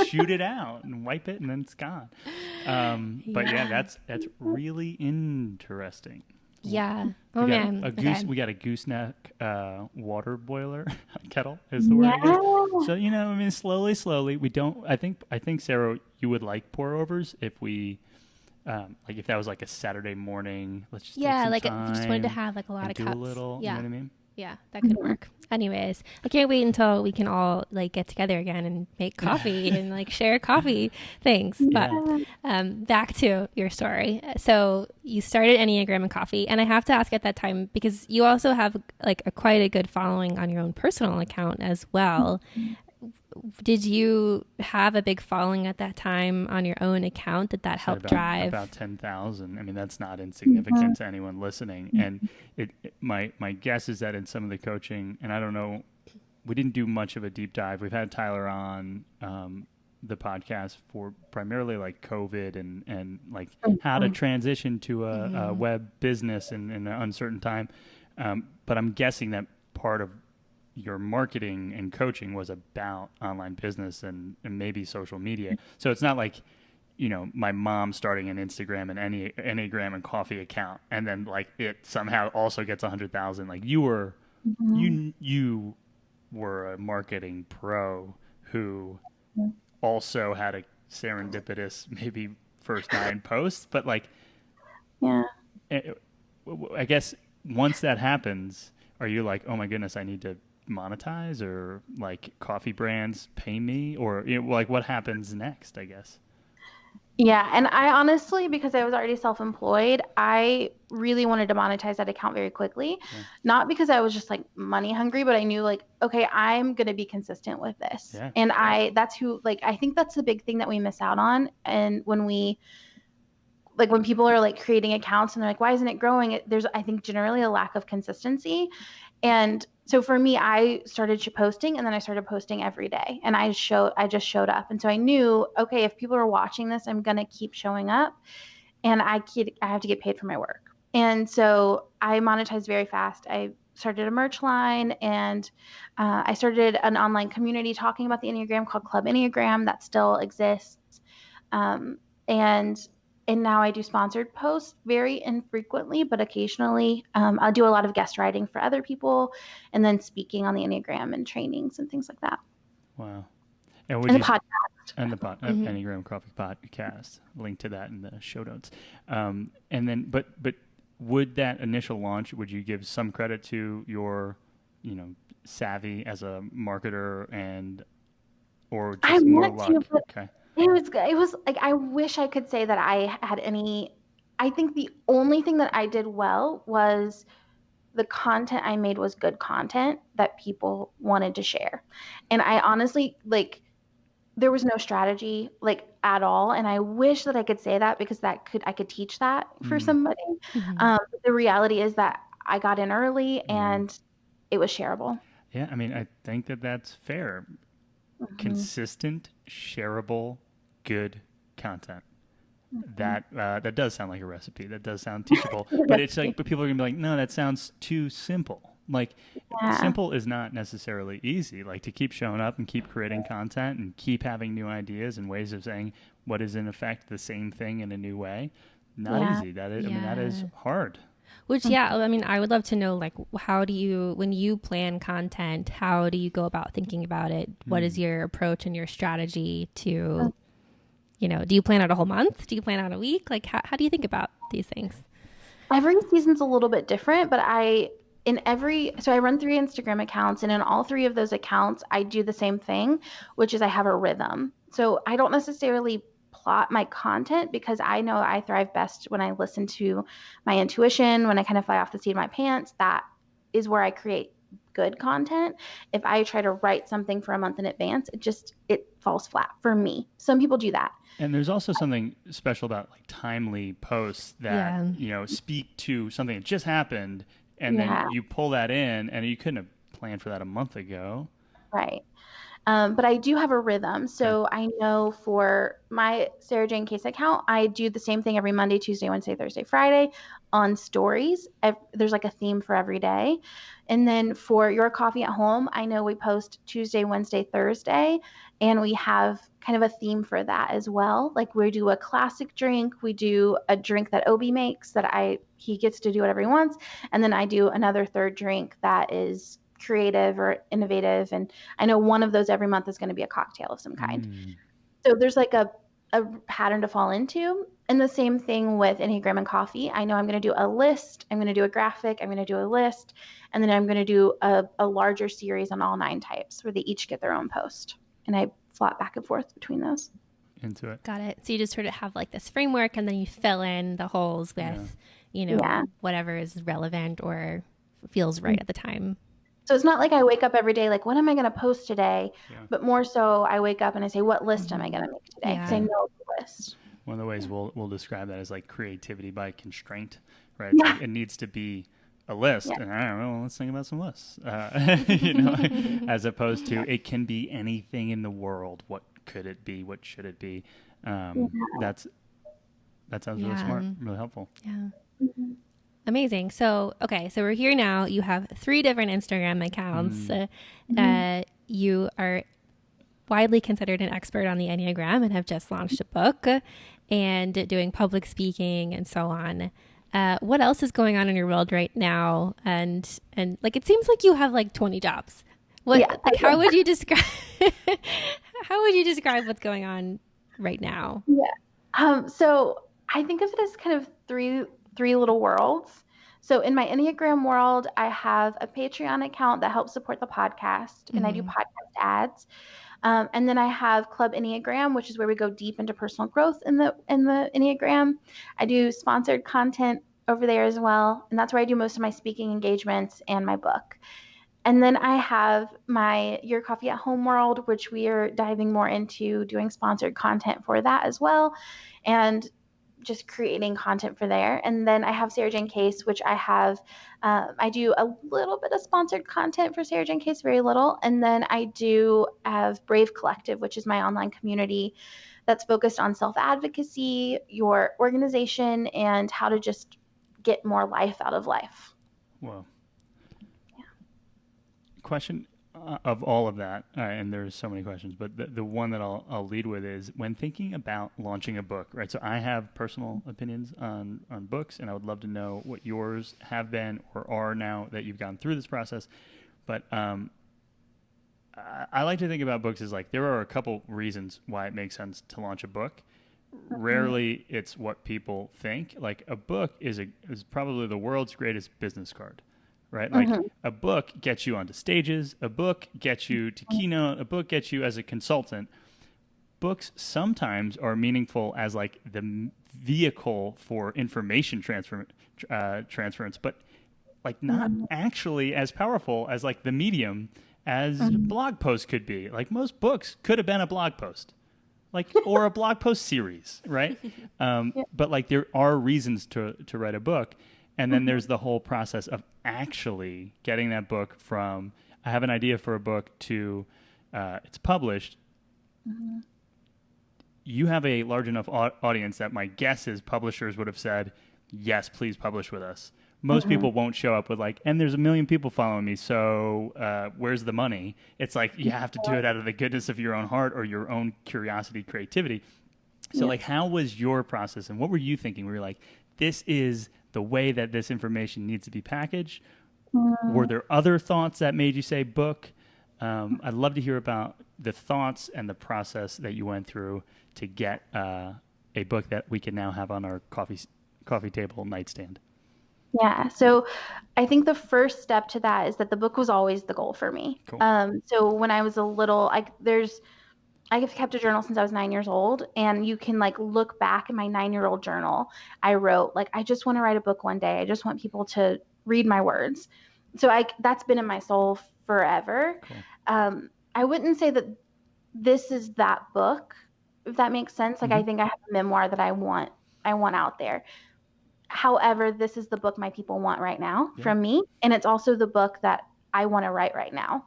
shoot it out and wipe it and then it's gone. But yeah, Yeah. that's really interesting. Yeah. We Oh got man. a goose. Okay. We got a gooseneck water boiler kettle is the word, I guess. Yeah. So I mean, slowly. We don't. I think Sarah, you would like pour overs if we, like if that was like a Saturday morning. Let's just take Yeah, some like if you just wanted to time have like a lot and of do a cups. little. You know Yeah. what I mean? Yeah, that could Mhm. work. Anyways, I can't wait until we can all like get together again and make coffee and like share coffee things. But Yeah. back to your story. So you started Enneagram and coffee, and I have to ask at that time because you also have like quite a good following on your own personal account as well. Did you have a big following at that time on your own account? Did that Said help about drive? 10,000. I mean, that's not Mhm. insignificant to anyone listening. And my guess is that in some of the coaching, and I don't know, we didn't do much of a deep dive. We've had Tyler on the podcast for primarily like COVID and like how to Mhm. transition to a Mm-hmm. web business in an uncertain time. But I'm guessing that part of your marketing and coaching was about online business and maybe social media. So it's not like, my mom starting an Instagram and Enneagram and coffee account, and then like it somehow also gets 100,000. Like Mhm. you were a marketing pro who also had a serendipitous maybe first 9 posts, but like Yeah. eh, I guess once that happens, are you like, oh my goodness, I need to monetize, or like coffee brands pay me, or like what happens next? I guess. Yeah, and I honestly, because I was already self-employed, I really wanted to monetize that account very quickly. Yeah. Not because I was just like money hungry, but I knew like, okay, I'm going to be consistent with this. Yeah. And that's who, like, I think that's the big thing that we miss out on. And when people are like creating accounts and they're like, why isn't it growing? There's, I think, generally a lack of consistency. And so for me, I started posting, and then I started posting every day, and I just showed up. And so I knew, okay, if people are watching this, I'm going to keep showing up, and I have to get paid for my work. And so I monetized very fast. I started a merch line, and I started an online community talking about the Enneagram called Club Enneagram that still exists. Um, and and now I do sponsored posts very infrequently, but occasionally. I'll do a lot of guest writing for other people, and then speaking on the Enneagram and trainings and things like that. Wow. And would And you the podcast. and the Mm-hmm. Enneagram Coffee Podcast, link to that in the show notes. And then, but would that initial launch, would you give some credit to your, savvy as a marketer, or I just more want to, luck? but Okay. it was like I wish I could say that I had any. I think the only thing that I did well was the content I made was good content that people wanted to share. And I honestly, like, there was no strategy like at all, and I wish that I could say that because I could teach that for Mm, somebody. Mm-hmm. The reality is that I got in early yeah. and it was shareable. Yeah. I mean, I think that that's fair. Mhm. Consistent, shareable, good content. Mhm. That does sound like a recipe. That does sound teachable. But it's like, but people are gonna be like, no, that sounds too simple. Like, Yeah. simple is not necessarily easy. Like to keep showing up and keep creating content and keep having new ideas and ways of saying what is in effect the same thing in a new way. Not Yeah. easy. That is, I mean, that is Yeah. hard. Which, yeah, I mean, I would love to know, like, how do you, when you plan content, how do you go about thinking about it? What is your approach and your strategy to, do you plan out a whole month? Do you plan out a week? Like, how do you think about these things? Every season's a little bit different, but so I run 3 Instagram accounts, and in all 3 of those accounts, I do the same thing, which is I have a rhythm. So I don't necessarily plot my content because I know I thrive best when I listen to my intuition, when I kind of fly off the seat of my pants. That is where I create good content. If I try to write something for a month in advance, it falls flat for me. Some people do that. And there's also something special about like timely posts that, speak to something that just happened, and then you pull that in, and you couldn't have planned for that a month ago. Right. But I do have a rhythm. So I know for my Sarajane Case account, I do the same thing every Monday, Tuesday, Wednesday, Thursday, Friday on stories. There's like a theme for every day. And then for Your Coffee at Home, I know we post Tuesday, Wednesday, Thursday, and we have kind of a theme for that as well. Like we do a classic drink, we do a drink that Obi makes he gets to do whatever he wants. And then I do another third drink that is creative or innovative, and I know one of those every month is going to be a cocktail of some kind. So there's like a pattern to fall into. And the same thing with Enneagram and Coffee. I know I'm going to do a list, I'm going to do a graphic, I'm going to do a list, and then I'm going to do a larger series on all 9 types where they each get their own post, and I flop back and forth between those. Into it. Got it. So you just sort of have like this framework, and then you fill in the holes with whatever is relevant or feels right at the time. So it's not like I wake up every day like, what am I going to post today? But more so I wake up and I say, what list am I going to make today? Because I know the list. One of the ways we'll describe that is like creativity by constraint, right? Yeah. Like it needs to be a list, and I don't know, let's think about some lists, as opposed to it can be anything in the world. What could it be? What should it be? That sounds really smart, really helpful. Yeah. Mm-hmm. Amazing. So we're here now. You have 3 different Instagram accounts. You are widely considered an expert on the Enneagram and have just launched a book and doing public speaking and so on. What else is going on in your world right now? And like, it seems like you have like 20 jobs. How would you describe, what's going on right now? Yeah. So I think of it as kind of three little worlds. So in my Enneagram world, I have a Patreon account that helps support the podcast, and I do podcast ads. And then I have Club Enneagram, which is where we go deep into personal growth in the Enneagram. I do sponsored content over there as well, and that's where I do most of my speaking engagements and my book. And then I have my Your Coffee at Home world, which we are diving more into doing sponsored content for that as well, and just creating content for there. And then I have Sarajane Case, which I do a little bit of sponsored content for Sarajane Case, very little. And then I do have Brave Collective, which is my online community that's focused on self-advocacy, your organization, and how to just get more life out of life. Whoa. Yeah. Question of all of that, and there's so many questions, but the one that I'll lead with is when thinking about launching a book, right? So I have personal opinions on books, and I would love to know what yours have been or are now that you've gone through this process. But I like to think about books as like there are a couple reasons why it makes sense to launch a book. Rarely it's what people think. Like a book is probably the world's greatest business card. Right? Like a book gets you onto stages, a book gets you to keynote, a book gets you as a consultant. Books sometimes are meaningful as like the vehicle for information transference, but like not actually as powerful as like the medium as blog posts could be. Like most books could have been a blog post, like, or a blog post series, right? But like there are reasons to write a book. And then there's the whole process of actually getting that book from, I have an idea for a book, to it's published. You have a large enough audience that my guess is publishers would have said, yes, please publish with us. Most people won't show up with like, and there's 1 million people following me, so where's the money? It's like you have to do it out of the goodness of your own heart or your own curiosity, creativity. So like, how was your process, and what were you thinking? Were you like, this is the way that this information needs to be packaged? Mm. Were there other thoughts that made you say book? I'd love to hear about the thoughts and the process that you went through to get a book that we can now have on our coffee table nightstand. Yeah. So I think the first step to that is that the book was always the goal for me. Cool. So when I was a little, I've kept a journal since I was 9 years old, and you can like look back in my 9-year-old journal. I wrote like, I just want to write a book one day. I just want people to read my words. So that's been in my soul forever. Cool. I wouldn't say that this is that book, if that makes sense. Like, I think I have a memoir that I want out there. However, this is the book my people want right now from me. And it's also the book that I want to write right now.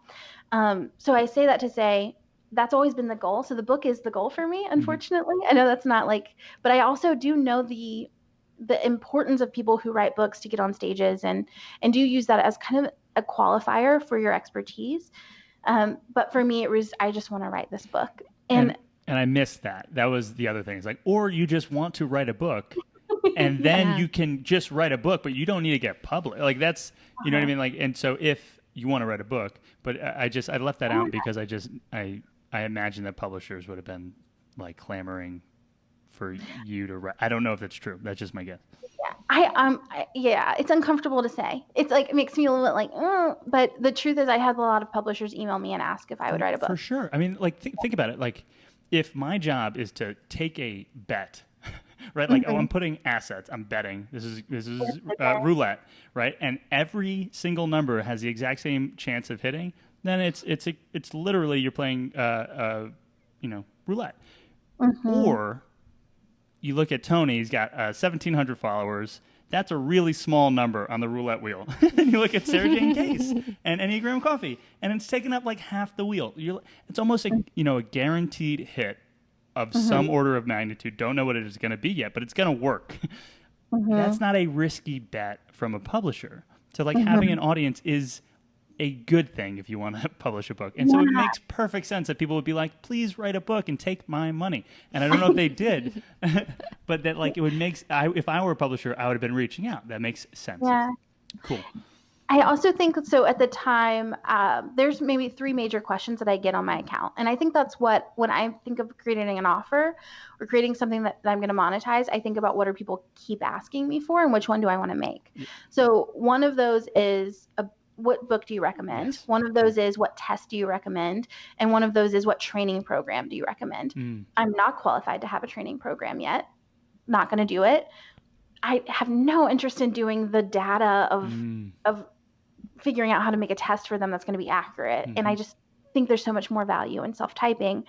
So I say that to say that's always been the goal. So the book is the goal for me, unfortunately. I know that's not like, but I also do know the importance of people who write books to get on stages and do use that as kind of a qualifier for your expertise. But for me, I just want to write this book. And I missed that. That was the other thing. It's like, or you just want to write a book and then you can just write a book, but you don't need to get published. Like that's, you know what I mean? Like, and so if you want to write a book, but I left that out because I imagine that publishers would have been like clamoring for you to write. I don't know if that's true. That's just my guess. Yeah, it's uncomfortable to say. It's like, it makes me a little bit like, but the truth is I had a lot of publishers email me and ask if I would write a book. For sure. I mean, like, think about it. Like, if my job is to take a bet, right? Like, I'm putting assets, I'm betting. This is roulette, right? And every single number has the exact same chance of hitting. Then it's literally you're playing, roulette. Or you look at Tony, he's got 1,700 followers. That's a really small number on the roulette wheel. And you look at Sarajane Case and Enneagram Coffee, and it's taken up like half the wheel. It's almost a guaranteed hit of some order of magnitude. Don't know what it is going to be yet, but it's going to work. That's not a risky bet from a publisher. So like having an audience is a good thing if you want to publish a book. And so it makes perfect sense that people would be like, please write a book and take my money. And I don't know if they did, but that like it would make, if I were a publisher, I would have been reaching out. That makes sense. Yeah. Cool. I also think so at the time, there's maybe 3 major questions that I get on my account. And I think that's when I think of creating an offer or creating something that I'm going to monetize, I think about what do people keep asking me for and which one do I want to make. Yeah. So one of those is what book do you recommend? Yes. One of those is what test do you recommend? And one of those is what training program do you recommend? I'm not qualified to have a training program yet. Not going to do it. I have no interest in doing the data of figuring out how to make a test for them that's going to be accurate. And I just think there's so much more value in self-typing.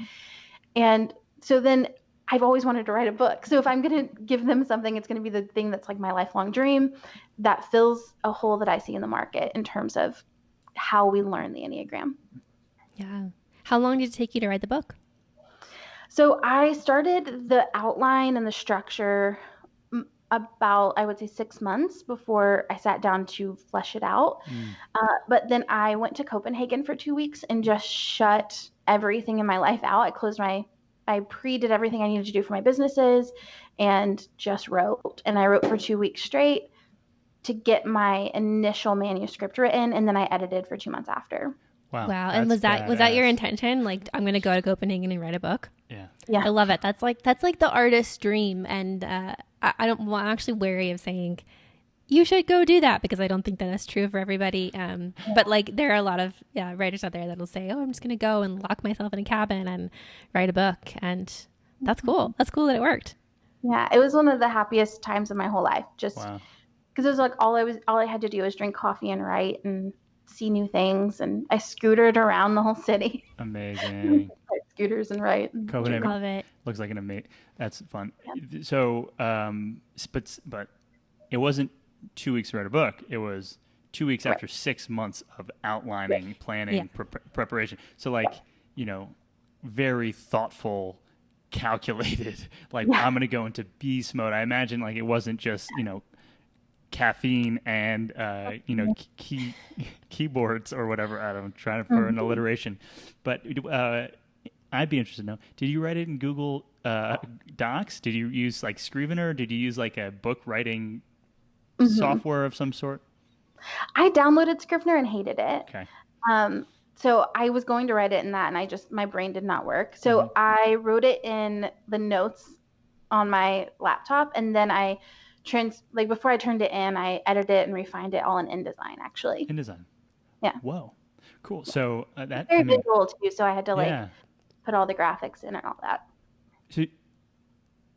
And so then I've always wanted to write a book. So if I'm going to give them something, it's going to be the thing that's like my lifelong dream that fills a hole that I see in the market in terms of how we learn the Enneagram. Yeah. How long did it take you to write the book? So I started the outline and the structure about, I would say 6 months before I sat down to flesh it out. But then I went to Copenhagen for 2 weeks and just shut everything in my life out. I pre-did everything I needed to do for my businesses and just wrote. And I wrote for 2 weeks straight to get my initial manuscript written. And then I edited for 2 months after. Wow. And was that your intention? Like, I'm going to go to Copenhagen and write a book? Yeah. I love it. That's like the artist's dream. And I'm actually wary of saying you should go do that because I don't think that is true for everybody. But like there are a lot of writers out there that'll say, oh, I'm just going to go and lock myself in a cabin and write a book. And that's cool. That's cool that it worked. Yeah. It was one of the happiest times of my whole life. Just because it was like all I had to do was drink coffee and write and see new things. And I scootered around the whole city. Amazing. Scooters and write. Copenhagen. Love it. Looks like an amazing, that's fun. Yeah. So, but it wasn't 2 weeks to write a book. It was 2 weeks after 6 months of outlining, planning, preparation. So like, very thoughtful, calculated, like I'm going to go into beast mode. I imagine like it wasn't just, caffeine and, keyboards or whatever. I'm trying for an alliteration, but I'd be interested to know, did you write it in Google Docs? Did you use like Scrivener? Did you use like a book writing software of some sort? I downloaded Scrivener and hated it. Okay. So I was going to write it in that, and my brain did not work. So I wrote it in the notes on my laptop, and then before I turned it in, I edited it and refined it all in InDesign, actually. InDesign. Yeah. Whoa. Cool. So it's very visual too, so I had to put all the graphics in and all that. So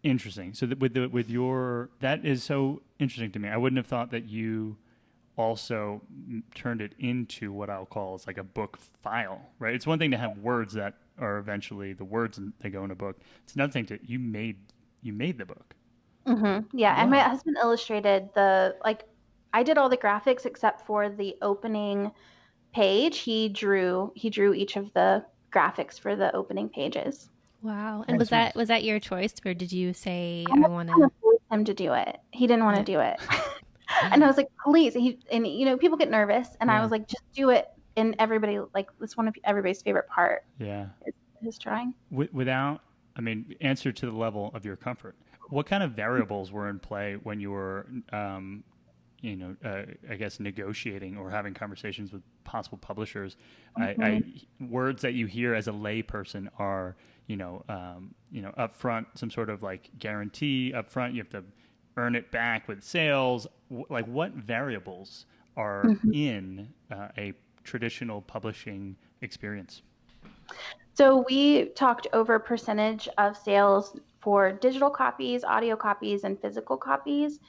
interesting. So that is so interesting to me. I wouldn't have thought that you also turned it into what I'll call is like a book file, right? It's one thing to have words that are eventually the words and they go in a book. It's another thing you made the book. Yeah. Wow. And my husband illustrated I did all the graphics except for the opening page. He drew each of the graphics for the opening pages. Wow. And was that your choice, or did you say I want to force him to do it? He didn't want to do it. And I was like, please. People get nervous, and I was like, just do it. And everybody, it's one of everybody's favorite part. Yeah. Is trying. Answer to the level of your comfort. What kind of variables were in play when you were, I guess negotiating or having conversations with possible publishers? Words that you hear as a lay person are, upfront, some sort of guarantee upfront. You have to earn it back with sales. What variables are in a traditional publishing experience? So we talked over percentage of sales for digital copies, audio copies, and physical copies.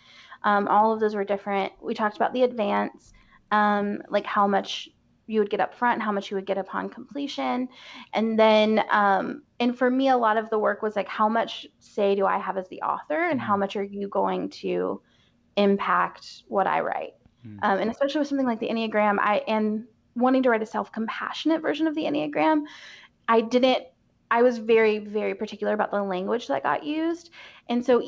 All of those were different. We talked about the advance, how much you would get up front, how much you would get upon completion. And then, and for me, a lot of the work was how much say do I have as the author, and how much are you going to impact what I write? And especially with something like the Enneagram, and wanting to write a self-compassionate version of the Enneagram, I was very, very particular about the language that got used. And so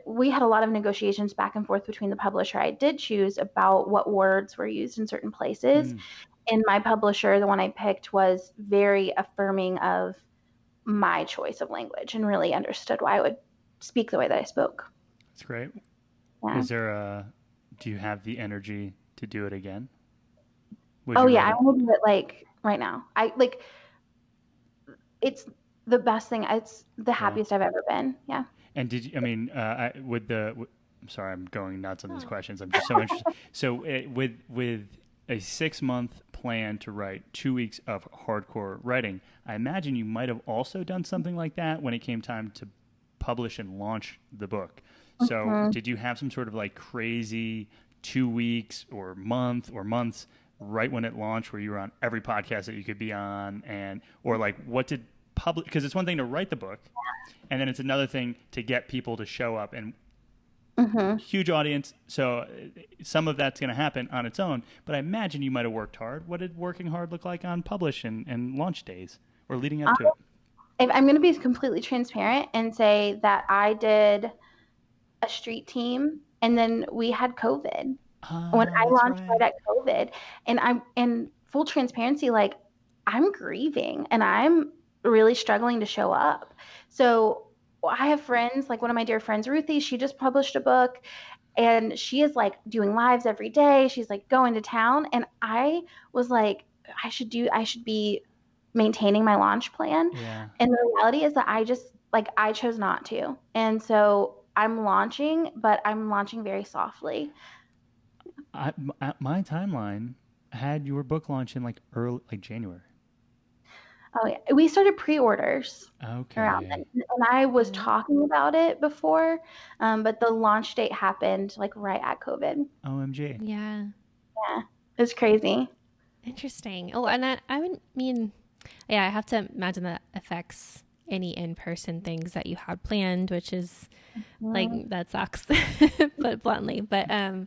we had a lot of negotiations back and forth between the publisher I did choose about what words were used in certain places. And my publisher, the one I picked, was very affirming of my choice of language and really understood why I would speak the way that I spoke. That's great. Yeah. Do you have the energy to do it again? I want to do it right now. It's the best thing. It's the happiest I've ever been. Yeah. And did you, I'm sorry, I'm going nuts on these questions. I'm just so interested. So with a 6-month plan to write 2 weeks of hardcore writing, I imagine you might have also done something like that when it came time to publish and launch the book. So did you have some sort of crazy 2 weeks or months right when it launched where you were on every podcast that you could be on, or what did publish? Because it's one thing to write the book, and then it's another thing to get people to show up, and huge audience. So some of that's going to happen on its own, but I imagine you might have worked hard. What did working hard look like on publish and launch days or leading up to it? If I'm going to be completely transparent and say that I did a street team, and then we had COVID. When I launched right at COVID, and full transparency, I'm grieving and I'm really struggling to show up. So I have friends, one of my dear friends, Ruthie, she just published a book, and she is doing lives every day. She's going to town. And I was I should be maintaining my launch plan. Yeah. And the reality is that I chose not to. And so I'm launching, but I'm launching very softly. My timeline had your book launch in early January. Oh yeah, we started pre-orders. Okay. Around then. And I was talking about it before, but the launch date happened right at COVID. OMG. Yeah. Yeah, it was crazy. Interesting. Oh, and I have to imagine that affects any in-person things that you had planned, which is that sucks, put bluntly. But I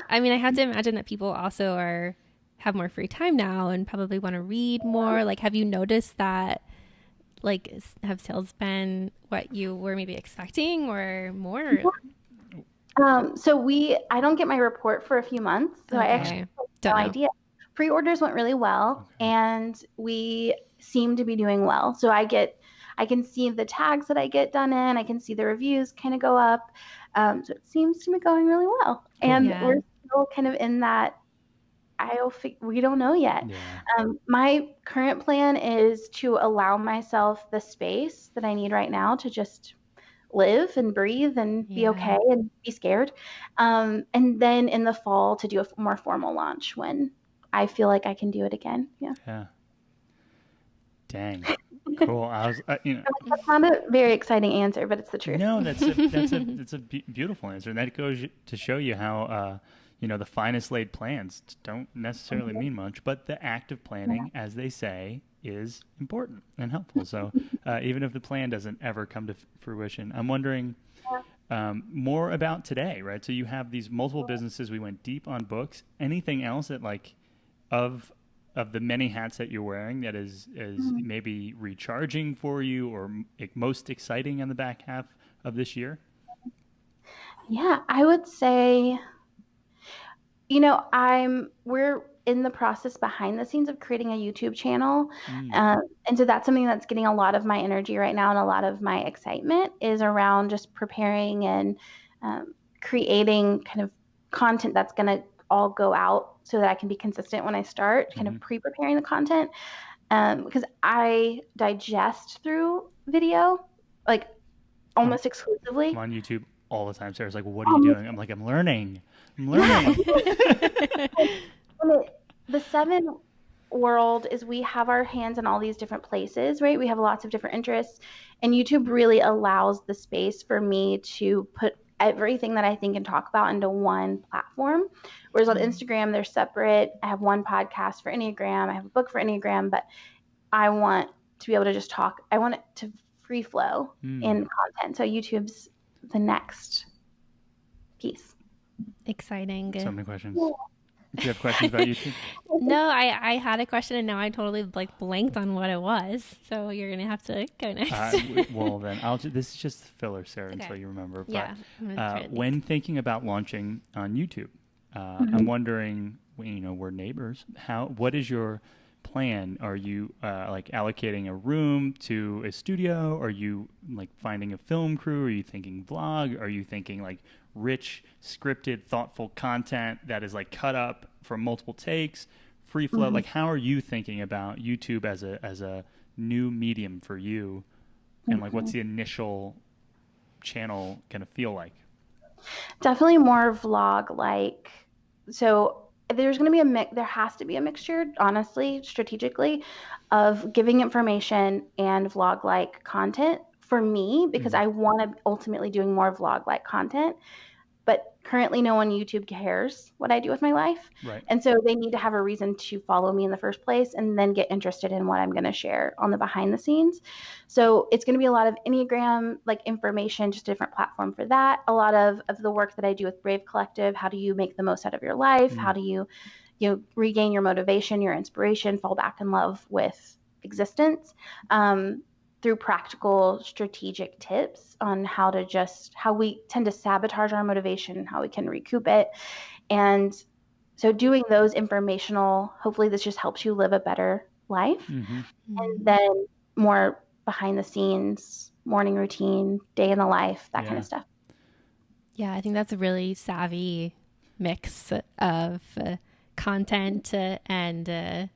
have to imagine that people also have more free time now and probably want to read more. Have you noticed that, have sales been what you were maybe expecting or more? So I don't get my report for a few months. So I actually have no idea. Pre-orders went really well, and we seem to be doing well. So I I can see the tags that I get done in. I can see the reviews kind of go up. So it seems to be going really well. Cool. And Yeah. we're still kind of in that, we don't know yet. Yeah. My current plan is to allow myself the space that I need right now to just live and breathe and be Yeah. okay and be scared. And then in the fall to do a more formal launch when I feel like I can do it again. Yeah. Yeah. Dang. Cool. I was, That's not a very exciting answer, but it's the truth. no, that's a beautiful answer. And that goes to show you how, the finest laid plans don't necessarily mean much, but the act of planning, as they say, is important and helpful. So even if the plan doesn't ever come to fruition, I'm wondering more about today, right? So you have these multiple businesses. We went deep on books. Anything else that of the many hats that you're wearing that is maybe recharging for you or most exciting on the back half of this year? Yeah, I would say, we're in the process behind the scenes of creating a YouTube channel. And so that's something that's getting a lot of my energy right now, and a lot of my excitement is around just preparing and creating kind of content that's going to all go out so that I can be consistent when I start, kind of pre-preparing the content. Because I digest through video, like almost exclusively. I'm on YouTube all the time. Sarah's like, well, what are you doing? I'm like, I'm learning. The seven world is we have our hands in all these different places, right? We have lots of different interests, and YouTube really allows the space for me to put everything that I think and talk about into one platform. Whereas on Instagram, they're separate. I have one podcast for Enneagram. I have a book for Enneagram, but I want to be able to just talk. I want it to free flow in content. So YouTube's the next piece. Exciting. So many questions. Do you have questions about YouTube? No, I had a question and now I totally blanked on what it was. So you're gonna have to go next. Well, then this is just filler, Sarah, until you remember. Yeah. But when thinking about launching on YouTube, I'm wondering, we're neighbors. What is your plan? Are you allocating a room to a studio? Are you finding a film crew? Are you thinking vlog? Are you thinking rich, scripted, thoughtful content that is cut up from multiple takes, free flow? How are you thinking about YouTube as a new medium for you? And what's the initial channel gonna feel like? Definitely more vlog-like. So there's going to be there has to be a mixture, honestly, strategically, of giving information and vlog-like content for me, because I want to ultimately doing more vlog-like content. But currently no one on YouTube cares what I do with my life. Right. And so they need to have a reason to follow me in the first place and then get interested in what I'm going to share on the behind the scenes. So it's going to be a lot of Enneagram information, just a different platform for that. A lot of the work that I do with Brave Collective. How do you make the most out of your life? How do you regain your motivation, your inspiration, fall back in love with existence? Through practical strategic tips on how we tend to sabotage our motivation, how we can recoup it. And so doing those informational, hopefully this just helps you live a better life. And then more behind the scenes, morning routine, day in the life, that kind of stuff. Yeah, I think that's a really savvy mix of content and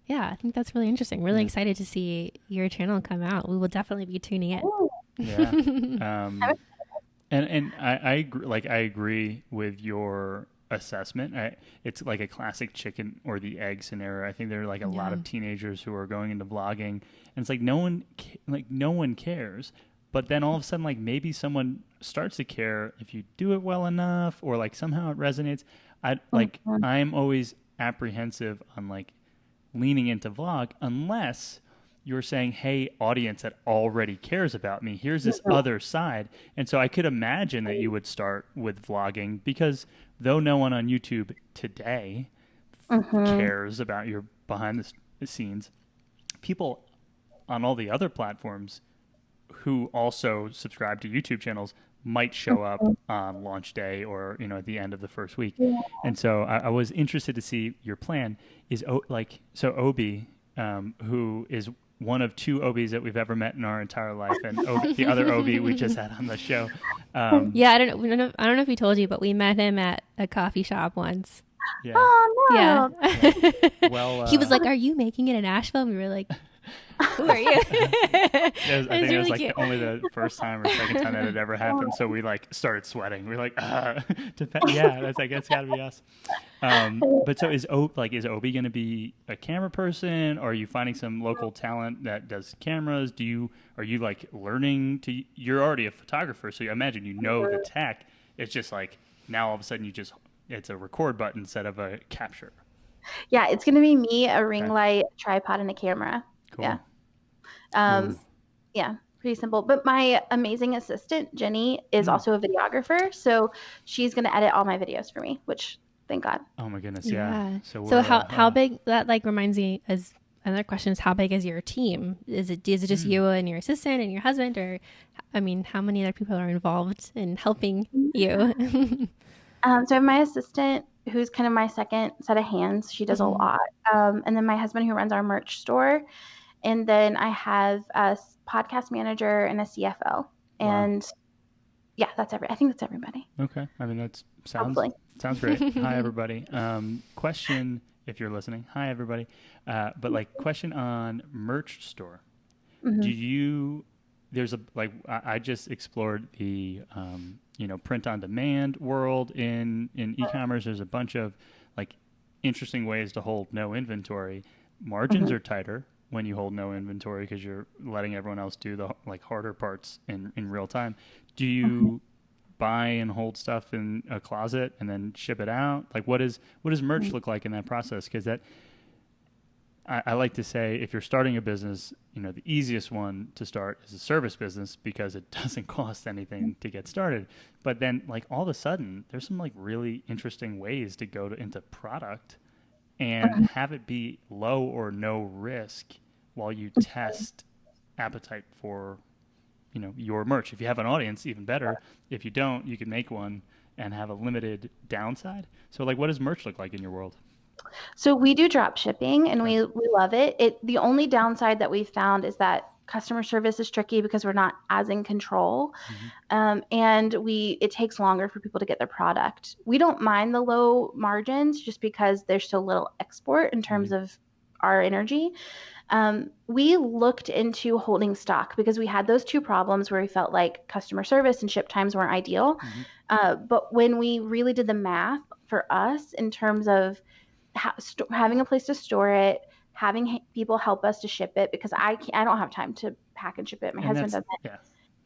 yeah, I think that's really interesting. Really excited to see your channel come out. We will definitely be tuning in. Yeah. And I agree, I agree with your assessment. It's like a classic chicken or the egg scenario. I think there are a lot of teenagers who are going into vlogging, and it's no one cares. But then all of a sudden, maybe someone starts to care if you do it well enough, or somehow it resonates. I'm always apprehensive on leaning into vlog unless you're saying, hey, audience that already cares about me, here's this other side. And so I could imagine that you would start with vlogging, because though no one on YouTube today cares about your behind the scenes, people on all the other platforms who also subscribe to YouTube channels might show up on launch day or at the end of the first week. And so I was interested to see your plan is Obi, who is one of two OBs that we've ever met in our entire life, and the other OB we just had on the show. Yeah, I don't know if he told you, but we met him at a coffee shop once. Yeah. Oh no. Yeah. Well, he was like, "Are you making it in Asheville?" And we were like, "Who are you?" I think it was really like cute. only the first time or second time that had ever happened. So we like started sweating. We're like, yeah, that's like it's got to be us. But so is Obi going to be a camera person, or are you finding some local talent that does cameras? Are you like learning to? You're already a photographer, so I imagine you know the tech. It's just like now all of a sudden it's a record button instead of a capture. Yeah, it's gonna be me, a ring light, tripod, and a camera. Cool. Yeah. Yeah, pretty simple. But my amazing assistant, Jenny, is also a videographer. So she's going to edit all my videos for me, which thank God. Oh my goodness. Yeah. So how big, that like reminds me, as another question is, how big is your team? Is it just you and your assistant and your husband, or I mean, how many other people are involved in helping you? So I have my assistant, who's kind of my second set of hands. She does a lot. And then my husband, who runs our merch store. And then I have a podcast manager and a CFO. And yeah, I think that's everybody. Okay. I mean, that sounds great. Hi, everybody. Question, if you're listening. Hi, everybody. But like question on merch store. I just explored the, print on demand world in e-commerce. There's a bunch of like interesting ways to hold no inventory. Margins are tighter when you hold no inventory because you're letting everyone else do the like harder parts in real time. Do you buy and hold stuff in a closet and then ship it out? Like what does merch look like in that process? Because I like to say, if you're starting a business, the easiest one to start is a service business because it doesn't cost anything to get started. But then like all of a sudden there's some like really interesting ways to go into product and have it be low or no risk while you test appetite for, your merch. If you have an audience, even better. If you don't, you can make one and have a limited downside. So like, what does merch look like in your world? So we do drop shipping and we love it. The only downside that we've found is that customer service is tricky because we're not as in control. And it takes longer for people to get their product. We don't mind the low margins just because there's so little export in terms of our energy. We looked into holding stock because we had those two problems where we felt like customer service and ship times weren't ideal. But when we really did the math for us in terms of having a place to store it, having people help us to ship it, because I don't have time to pack and ship it. My husband doesn't.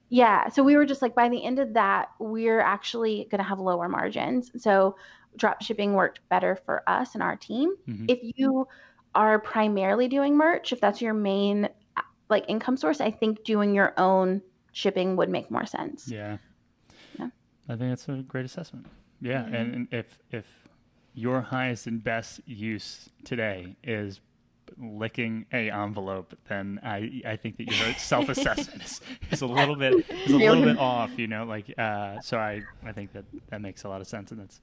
Yeah. So we were just like, by the end of that, we're actually going to have lower margins. So drop shipping worked better for us and our team. If you are primarily doing merch, if that's your main like income source, I think doing your own shipping would make more sense. Yeah. I think that's a great assessment. Yeah. And if your highest and best use today is licking a envelope, then I think that your self-assessment is a little bit off, so I think that makes a lot of sense, and that's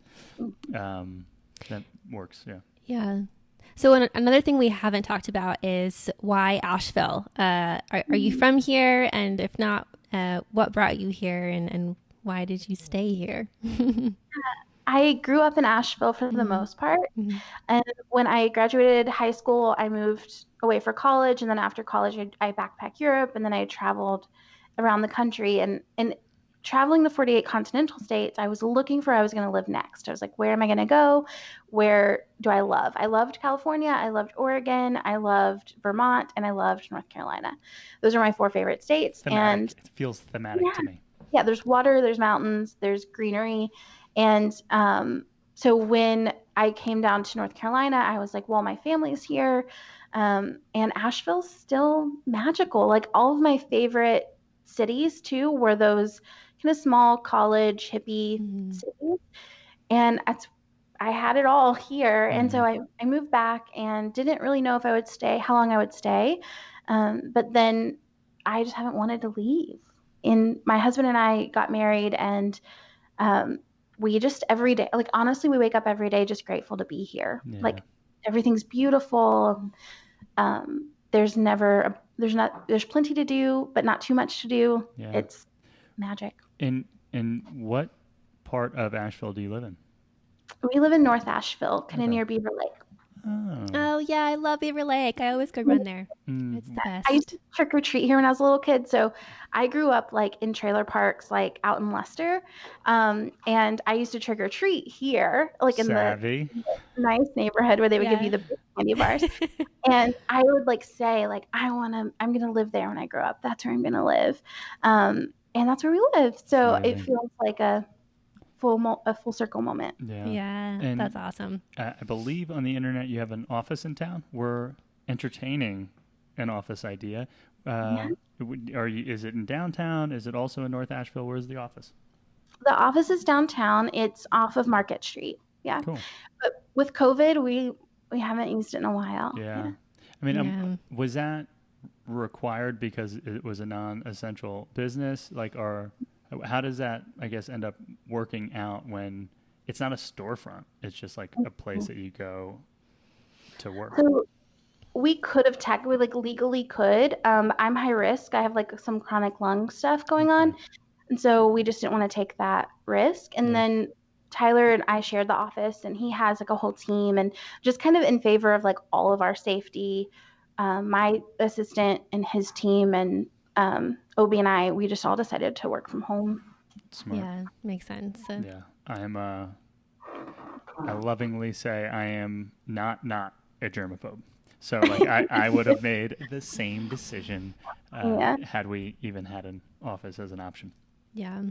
that works. Yeah. So another thing we haven't talked about is why Asheville. Are you from here? And if not, what brought you here, and why did you stay here? I grew up in Asheville for the most part. And when I graduated high school, I moved away for college. And then after college, I backpacked Europe, and then I traveled around the country. And traveling the 48 continental states, I was looking for where I was going to live next. I was like, where am I going to go? Where do I love? I loved California. I loved Oregon. I loved Vermont. And I loved North Carolina. Those are my 4 favorite states. And it feels thematic to me. Yeah, there's water, there's mountains, there's greenery. And so when I came down to North Carolina, I was like, well, my family's here. And Asheville's still magical. Like all of my favorite cities too were those kind of small college hippie cities. And I had it all here. And so I moved back and didn't really know if I would stay, how long I would stay. But then I just haven't wanted to leave. And my husband and I got married, and we just every day, like honestly, we wake up every day just grateful to be here. Like everything's beautiful. There's never there's plenty to do, but not too much to do. Yeah. It's magic. In what part of Asheville do you live in? We live in North Asheville, kind of Okay. near Beaver Lake. Oh. Oh yeah, I love Beaver Lake. I always go run there. It's the I used best. to trick or treat here when I was a little kid. So I grew up like in trailer parks, like out in Leicester. And I used to trick or treat here, like in the Savvy. nice neighborhood where they would give you Yeah. the big candy bars. And I would like say, like, I'm going to live there when I grow up. That's where I'm going to live. And that's where we live. So it Amazing. feels like a full circle moment. Yeah. Yeah, And that's awesome. I believe on the internet you have an office in town. We're entertaining an office idea. Is it in downtown? Is it also in North Asheville? Where's the office? The office is downtown. It's off of Market Street. Yeah. Cool. But with COVID, we haven't used it in a while. Yeah. I mean, Yeah. was that required because it was a non-essential business? Like, or how does that, I guess, end up working out when it's not a storefront? It's just like a place that you go to work. So we could have we like legally could. I'm high risk. I have like some chronic lung stuff going on. Okay. And so we just didn't want to take that risk. And Yeah. then Tyler and I shared the office, and he has like a whole team, and just kind of in favor of like all of our safety. My assistant and his team and Obi and I just all decided to work from home. Smart. Yeah, makes sense. Yeah. I lovingly say I am not a germaphobe. So like I would have made the same decision Yeah. had we even had an office as an option. Yeah.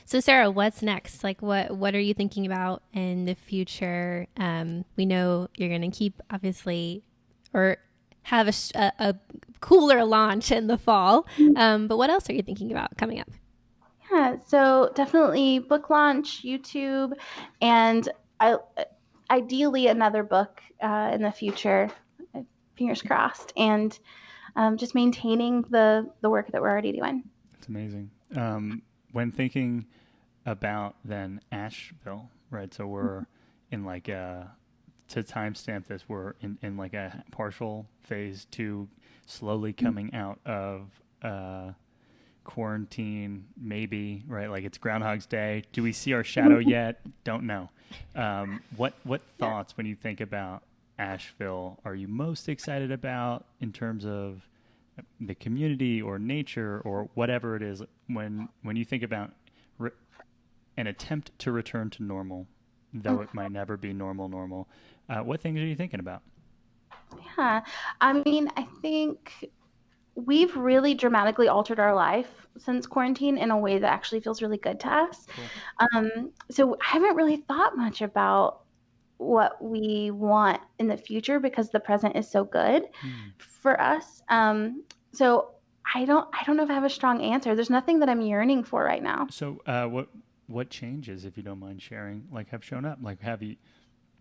So Sarah, what's next? Like what are you thinking about in the future? We know you're going to keep obviously or have a cooler launch in the fall. But what else are you thinking about coming up? Yeah, so definitely book launch, YouTube, and ideally another book in the future. Fingers crossed, and just maintaining the work that we're already doing. It's amazing. When thinking about then Asheville, right? So we're in like to timestamp this, we're in like a partial phase 2, slowly coming out of quarantine, maybe, right? Like it's Groundhog's Day. Do we see our shadow yet? Don't know. What thoughts when you think about Asheville are you most excited about in terms of the community or nature or whatever it is when you think about an attempt to return to normal, though it might never be normal? What things are you thinking about? Yeah, I mean, I think we've really dramatically altered our life since quarantine in a way that actually feels really good to us. Cool. So I haven't really thought much about what we want in the future because the present is so good for us. So I don't know if I have a strong answer. There's nothing that I'm yearning for right now. So what changes, if you don't mind sharing, like have shown up? Like have you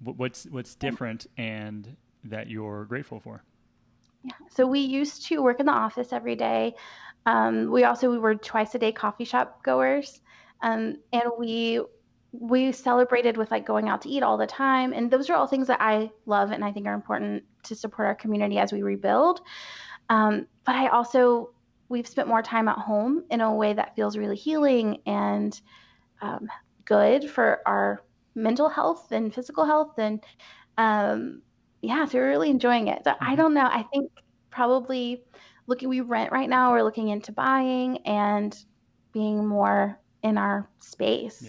what's different and that you're grateful for? Yeah. So we used to work in the office every day. We were twice a day coffee shop goers, and we celebrated with like going out to eat all the time. And those are all things that I love and I think are important to support our community as we rebuild. But we've spent more time at home in a way that feels really healing and good for our mental health and physical health. And so we're really enjoying it. So I don't know. I think probably we rent right now. We're looking into buying and being more in our space.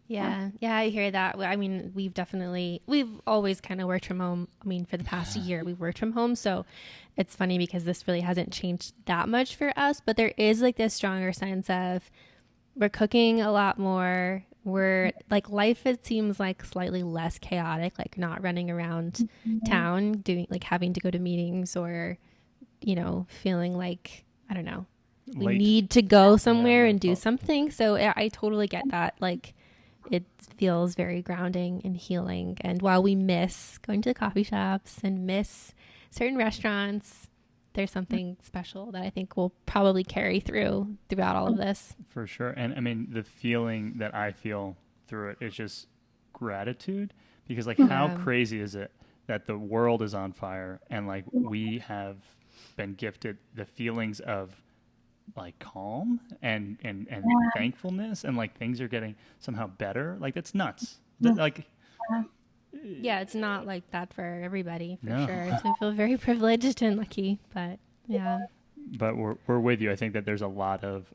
Yeah, I hear that. I mean, we've always kind of worked from home. I mean, for the past year, we've worked from home. So it's funny because this really hasn't changed that much for us. But there is like this stronger sense of we're cooking a lot more. We're like life, it seems like slightly less chaotic, like not running around town doing like having to go to meetings or, feeling like, I don't know, we need to go somewhere and do something. So I totally get that. Like it feels very grounding and healing. And while we miss going to the coffee shops and miss certain restaurants, there's something special that I think will probably carry throughout all of this. For sure. And I mean, the feeling that I feel through it is just gratitude because like how crazy is it that the world is on fire and like we have been gifted the feelings of like calm and thankfulness, and like things are getting somehow better. Like that's nuts. Like Yeah, it's not like that for everybody, for No. sure. So I feel very privileged and lucky, but yeah. But we're with you. I think that there's a lot of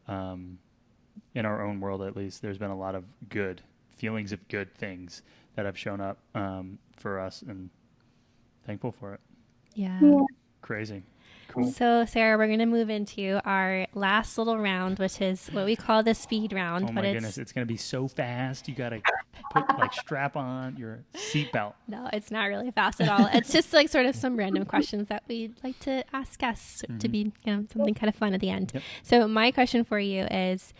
in our own world, at least, there's been a lot of good feelings of good things that have shown up for us, and thankful for it. Yeah. Crazy. Cool. So, Sarah, we're going to move into our last little round, which is what we call the speed round. Oh my goodness, it's going to be so fast. You got to strap on your seatbelt. No, it's not really fast at all. It's just like sort of some random questions that we'd like to ask guests to be something kind of fun at the end. Yep. So my question for you is,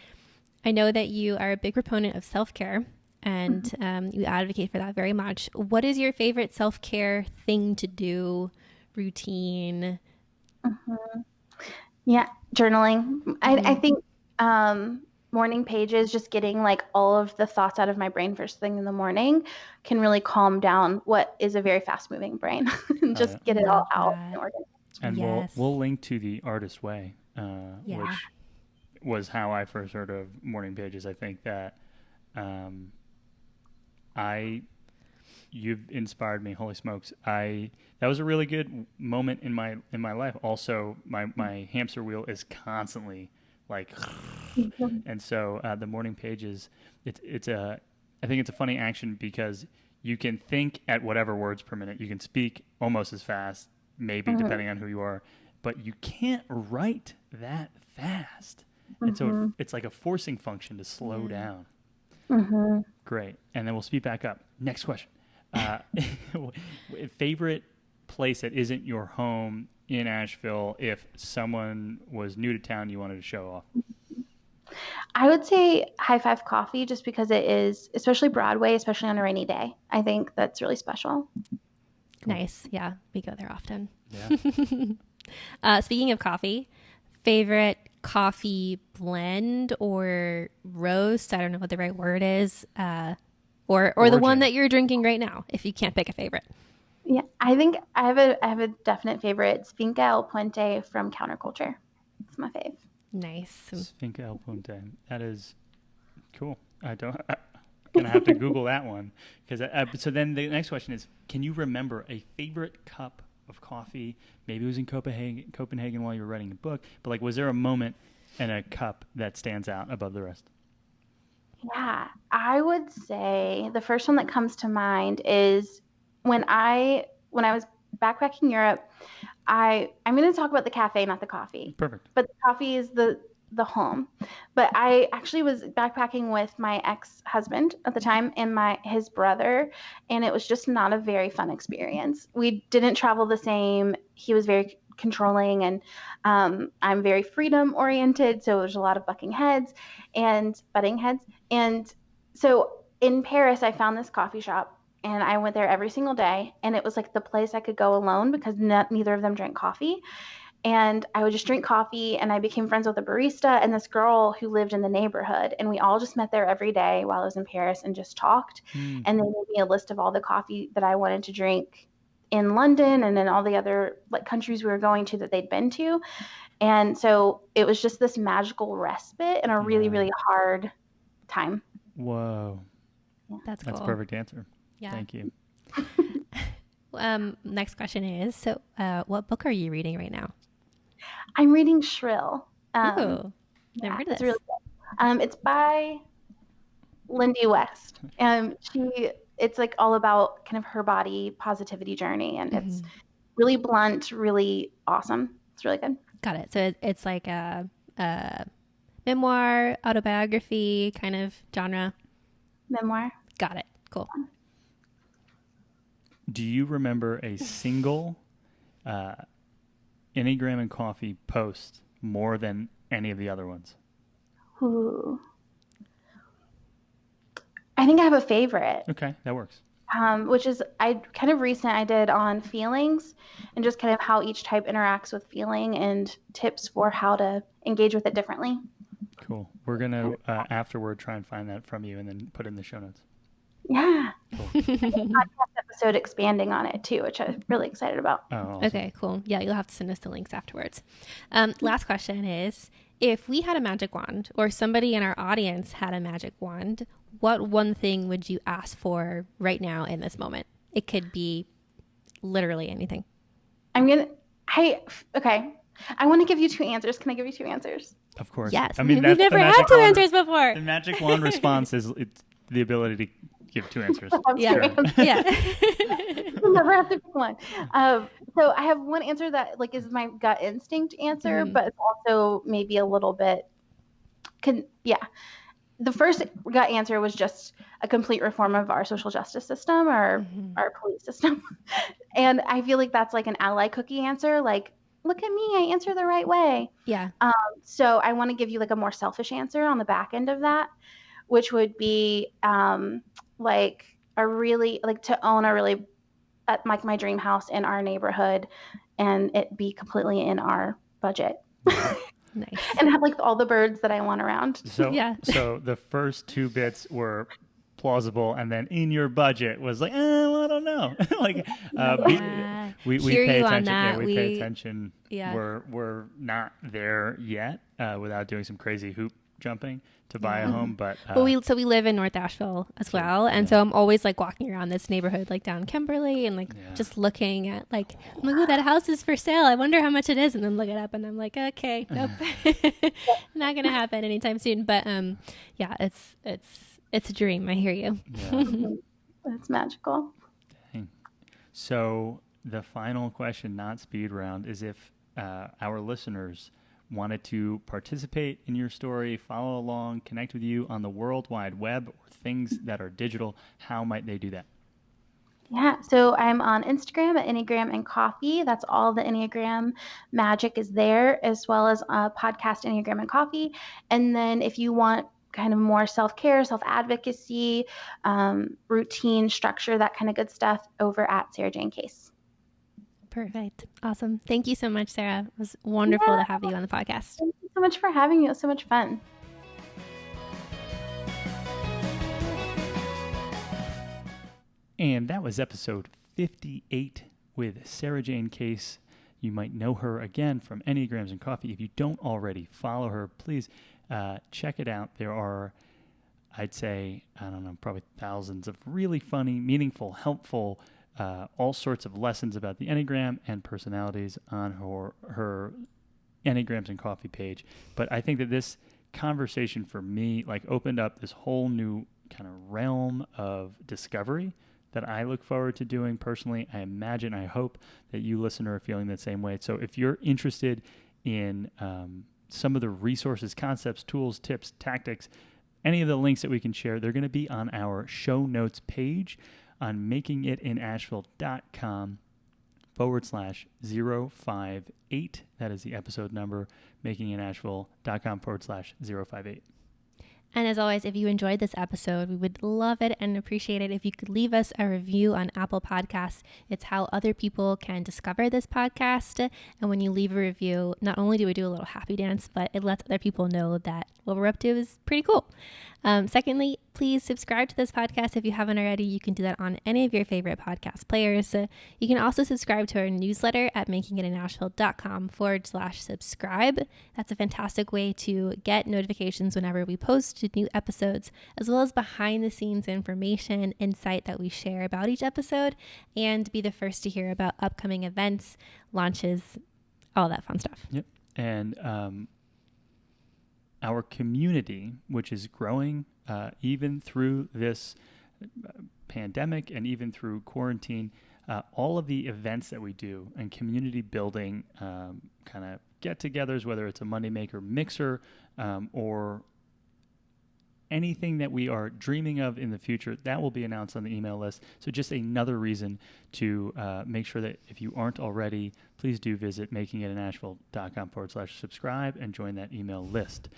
I know that you are a big proponent of self-care and you advocate for that very much. What is your favorite self-care thing to do, routine? Yeah, journaling. I think morning pages, just getting like all of the thoughts out of my brain first thing in the morning can really calm down what is a very fast moving brain and just get it all out. And we'll link to the Artist Way, Yeah. which was how I first heard of morning pages. I think that you've inspired me. Holy smokes. That was a really good moment in my life. Also, my hamster wheel is constantly like, and so the morning pages, I think it's a funny action because you can think at whatever words per minute. You can speak almost as fast, maybe depending on who you are, but you can't write that fast. And so it's like a forcing function to slow down. Great. And then we'll speed back up. Next question. Favorite place that isn't your home in Asheville if someone was new to town you wanted to show off? I would say High Five Coffee, just because it is, especially Broadway, especially on a rainy day. I think that's really special. Cool. Nice. Yeah, we go there often. Yeah. Speaking of coffee, favorite coffee blend or roast? I don't know what the right word is. Or the one that you're drinking right now, if you can't pick a favorite. Yeah, I think I have a definite favorite. It's Finca El Puente from Counterculture. It's my fave. Nice. Finca El Puente. That is cool. I'm gonna have to Google that one because. So then the next question is: can you remember a favorite cup of coffee? Maybe it was in Copenhagen while you were writing a book, but like, was there a moment and a cup that stands out above the rest? Yeah, I would say the first one that comes to mind is when I was backpacking Europe. I'm going to talk about the cafe, not the coffee. Perfect. But the coffee is the home. But I actually was backpacking with my ex-husband at the time and his brother, and it was just not a very fun experience. We didn't travel the same. He was very controlling, and I'm very freedom oriented, so there's a lot of butting heads. And so in Paris, I found this coffee shop. And I went there every single day, and it was like the place I could go alone because neither of them drank coffee. And I would just drink coffee, and I became friends with a barista and this girl who lived in the neighborhood. And we all just met there every day while I was in Paris and just talked. And they made me a list of all the coffee that I wanted to drink in London and then all the other like countries we were going to that they'd been to. And so it was just this magical respite in a really, really hard time. Whoa. Yeah. That's cool. That's a perfect answer. Yeah. Thank you. Next question is, so what book are you reading right now? I'm reading Shrill. Ooh, never heard of this. It's really good. It's by Lindy West. It's like all about kind of her body positivity journey, and it's really blunt, really awesome. It's really good. Got it. So it's like a memoir, autobiography kind of genre. Memoir. Got it. Cool. Do you remember a single Enneagram and Coffee post more than any of the other ones? Ooh. I think I have a favorite. Okay, that works. Which is I did on feelings and just kind of how each type interacts with feeling and tips for how to engage with it differently. Cool. We're going to afterward try and find that from you and then put it in the show notes. Yeah. Cool. Podcast episode expanding on it too, which I'm really excited about. Oh, awesome. Okay, cool. Yeah, you'll have to send us the links afterwards. Last question is, if we had a magic wand or somebody in our audience had a magic wand, what one thing would you ask for right now in this moment? It could be literally anything. Okay. I want to give you 2 answers. Can I give you 2 answers? Of course. Yes. I mean, we've never had 2 answers before. The magic wand response is it's the ability to give 2 answers. Yeah. Sure. Yeah. You'll never have to pick one. So I have one answer that like is my gut instinct answer, but it's also maybe a little bit. The first gut answer was just a complete reform of our social justice system or our police system. And I feel like that's like an ally cookie answer. Like, look at me, I answer the right way. Yeah. So I want to give you like a more selfish answer on the back end of that, which would be like to own a really like my dream house in our neighborhood and it be completely in our budget. Nice. And have like all the birds that I want around. So the first 2 bits were plausible, and then in your budget was like, well, I don't know. Like we pay attention. Yeah, we pay attention. Yeah. We're not there yet without doing some crazy hoop jumping to buy a home, but we live in North Asheville as well, and so I'm always like walking around this neighborhood like down Kimberly and like just looking at like I'm like, oh, that house is for sale, I wonder how much it is, and then look it up and I'm like, okay, nope. Not gonna happen anytime soon, but it's a dream. I hear you. It's magical. Dang. So the final question, not speed round, is if our listeners wanted to participate in your story, follow along, connect with you on the World Wide Web or things that are digital, how might they do that? Yeah, so I'm on Instagram at Enneagram and Coffee. That's all the Enneagram magic is there, as well as podcast Enneagram and Coffee. And then if you want kind of more self-care, self-advocacy, routine, structure, that kind of good stuff over at Sarajane Case. Perfect. Awesome. Thank you so much, Sarah. It was wonderful to have you on the podcast. Thank you so much for having me. It was so much fun. And that was episode 58 with Sarajane Case. You might know her again from Enneagrams and Coffee. If you don't already follow her, please check it out. There are, I'd say, probably thousands of really funny, meaningful, helpful, all sorts of lessons about the Enneagram and personalities on her Enneagrams and Coffee page. But I think that this conversation for me opened up this whole new kind of realm of discovery that I look forward to doing personally. I hope that you listener are feeling the same way. So if you're interested in some of the resources, concepts, tools, tips, tactics, any of the links that we can share, they're going to be on our show notes page on makingitinasheville.com/058. That is the episode number, makingitinasheville.com/058. And as always, if you enjoyed this episode, we would love it and appreciate it if you could leave us a review on Apple Podcasts. It's how other people can discover this podcast. And when you leave a review, not only do we do a little happy dance, but it lets other people know that what we're up to is pretty cool. Secondly, please subscribe to this podcast if you haven't already. You can do that on any of your favorite podcast players. You can also subscribe to our newsletter at makingitinasheville.com/subscribe. That's a fantastic way to get notifications whenever we post new episodes, as well as behind the scenes information, insight that we share about each episode, and be the first to hear about upcoming events, launches, all that fun stuff. Yep. And our community, which is growing even through this pandemic and even through quarantine, all of the events that we do and community building kind of get-togethers, whether it's a Monday Maker Mixer or anything that we are dreaming of in the future, that will be announced on the email list. So just another reason to make sure that if you aren't already, please do visit makingitinasheville.com/subscribe and join that email list.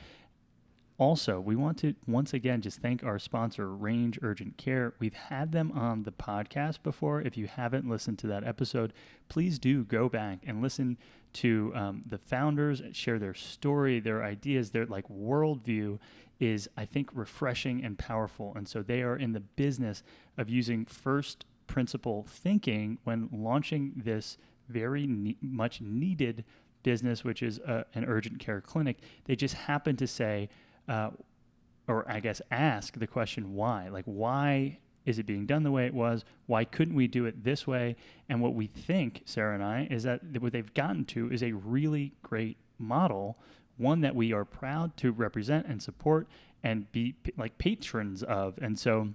Also, we want to once again just thank our sponsor, Range Urgent Care. We've had them on the podcast before. If you haven't listened to that episode, please do go back and listen to the founders, share their story, their ideas, their worldview is, I think, refreshing and powerful. And so they are in the business of using first principle thinking when launching this very much needed business, which is an urgent care clinic. They just happened to say, or I guess ask the question, why? Like, why is it being done the way it was? Why couldn't we do it this way? And what we think, Sarah and I, is that what they've gotten to is a really great model, one that we are proud to represent and support and be like patrons of. And so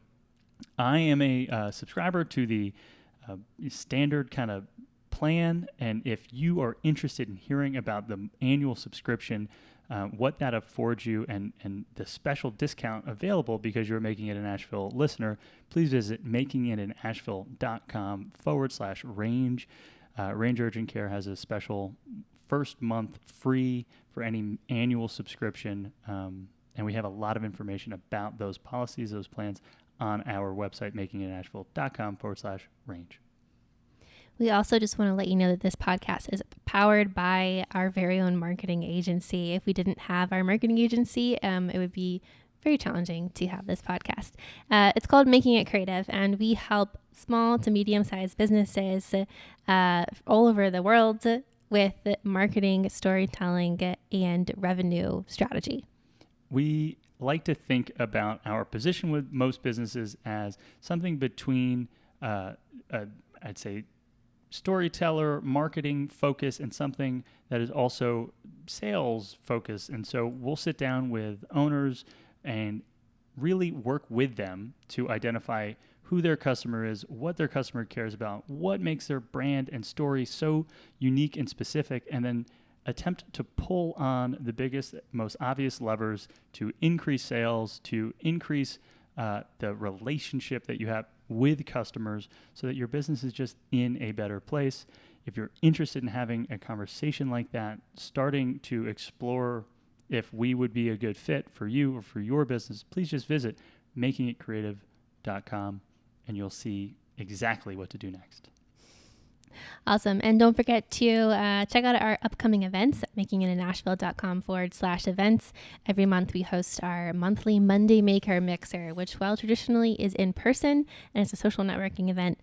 I am a subscriber to the standard kind of plan. And if you are interested in hearing about the annual subscription, what that affords you and the special discount available because you're Making It in Asheville listener, please visit makingitinasheville.com/range. Range Urgent Care has a special first month free for any annual subscription. And we have a lot of information about those policies, those plans on our website, makingitinasheville.com/range. We also just want to let you know that this podcast is powered by our very own marketing agency. If we didn't have our marketing agency, it would be very challenging to have this podcast. It's called Making It Creative, and we help small to medium-sized businesses all over the world with marketing, storytelling, and revenue strategy. We like to think about our position with most businesses as something between, I'd say, storyteller, marketing focus, and something that is also sales focused. And so we'll sit down with owners and really work with them to identify who their customer is, what their customer cares about, what makes their brand and story so unique and specific, and then attempt to pull on the biggest, most obvious levers to increase sales, to increase the relationship that you have with customers so that your business is just in a better place. If you're interested in having a conversation like that, starting to explore if we would be a good fit for you or for your business, please just visit makingitcreative.com and you'll see exactly what to do next. Awesome. And don't forget to check out our upcoming events at makingitinasheville.com/events. Every month we host our monthly Monday Maker Mixer, which while traditionally is in person and it's a social networking event,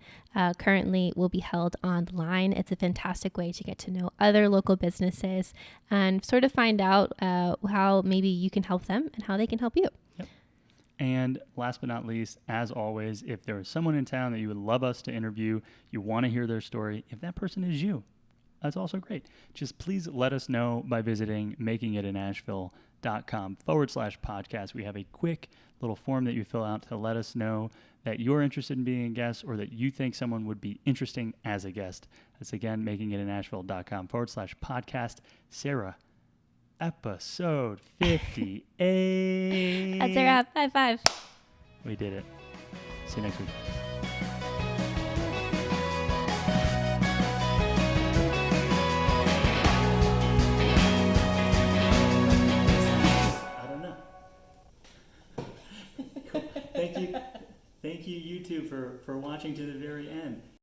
currently will be held online. It's a fantastic way to get to know other local businesses and sort of find out how maybe you can help them and how they can help you. Yep. And last but not least, as always, if there is someone in town that you would love us to interview, you want to hear their story, if that person is you, that's also great. Just please let us know by visiting makingitinasheville.com/podcast. We have a quick little form that you fill out to let us know that you're interested in being a guest or that you think someone would be interesting as a guest. That's again, makingitinasheville.com/podcast. Sarah, episode 58. That's a wrap. High five. We did it. See you next week. I don't know. Cool. Thank you, YouTube, for watching to the very end.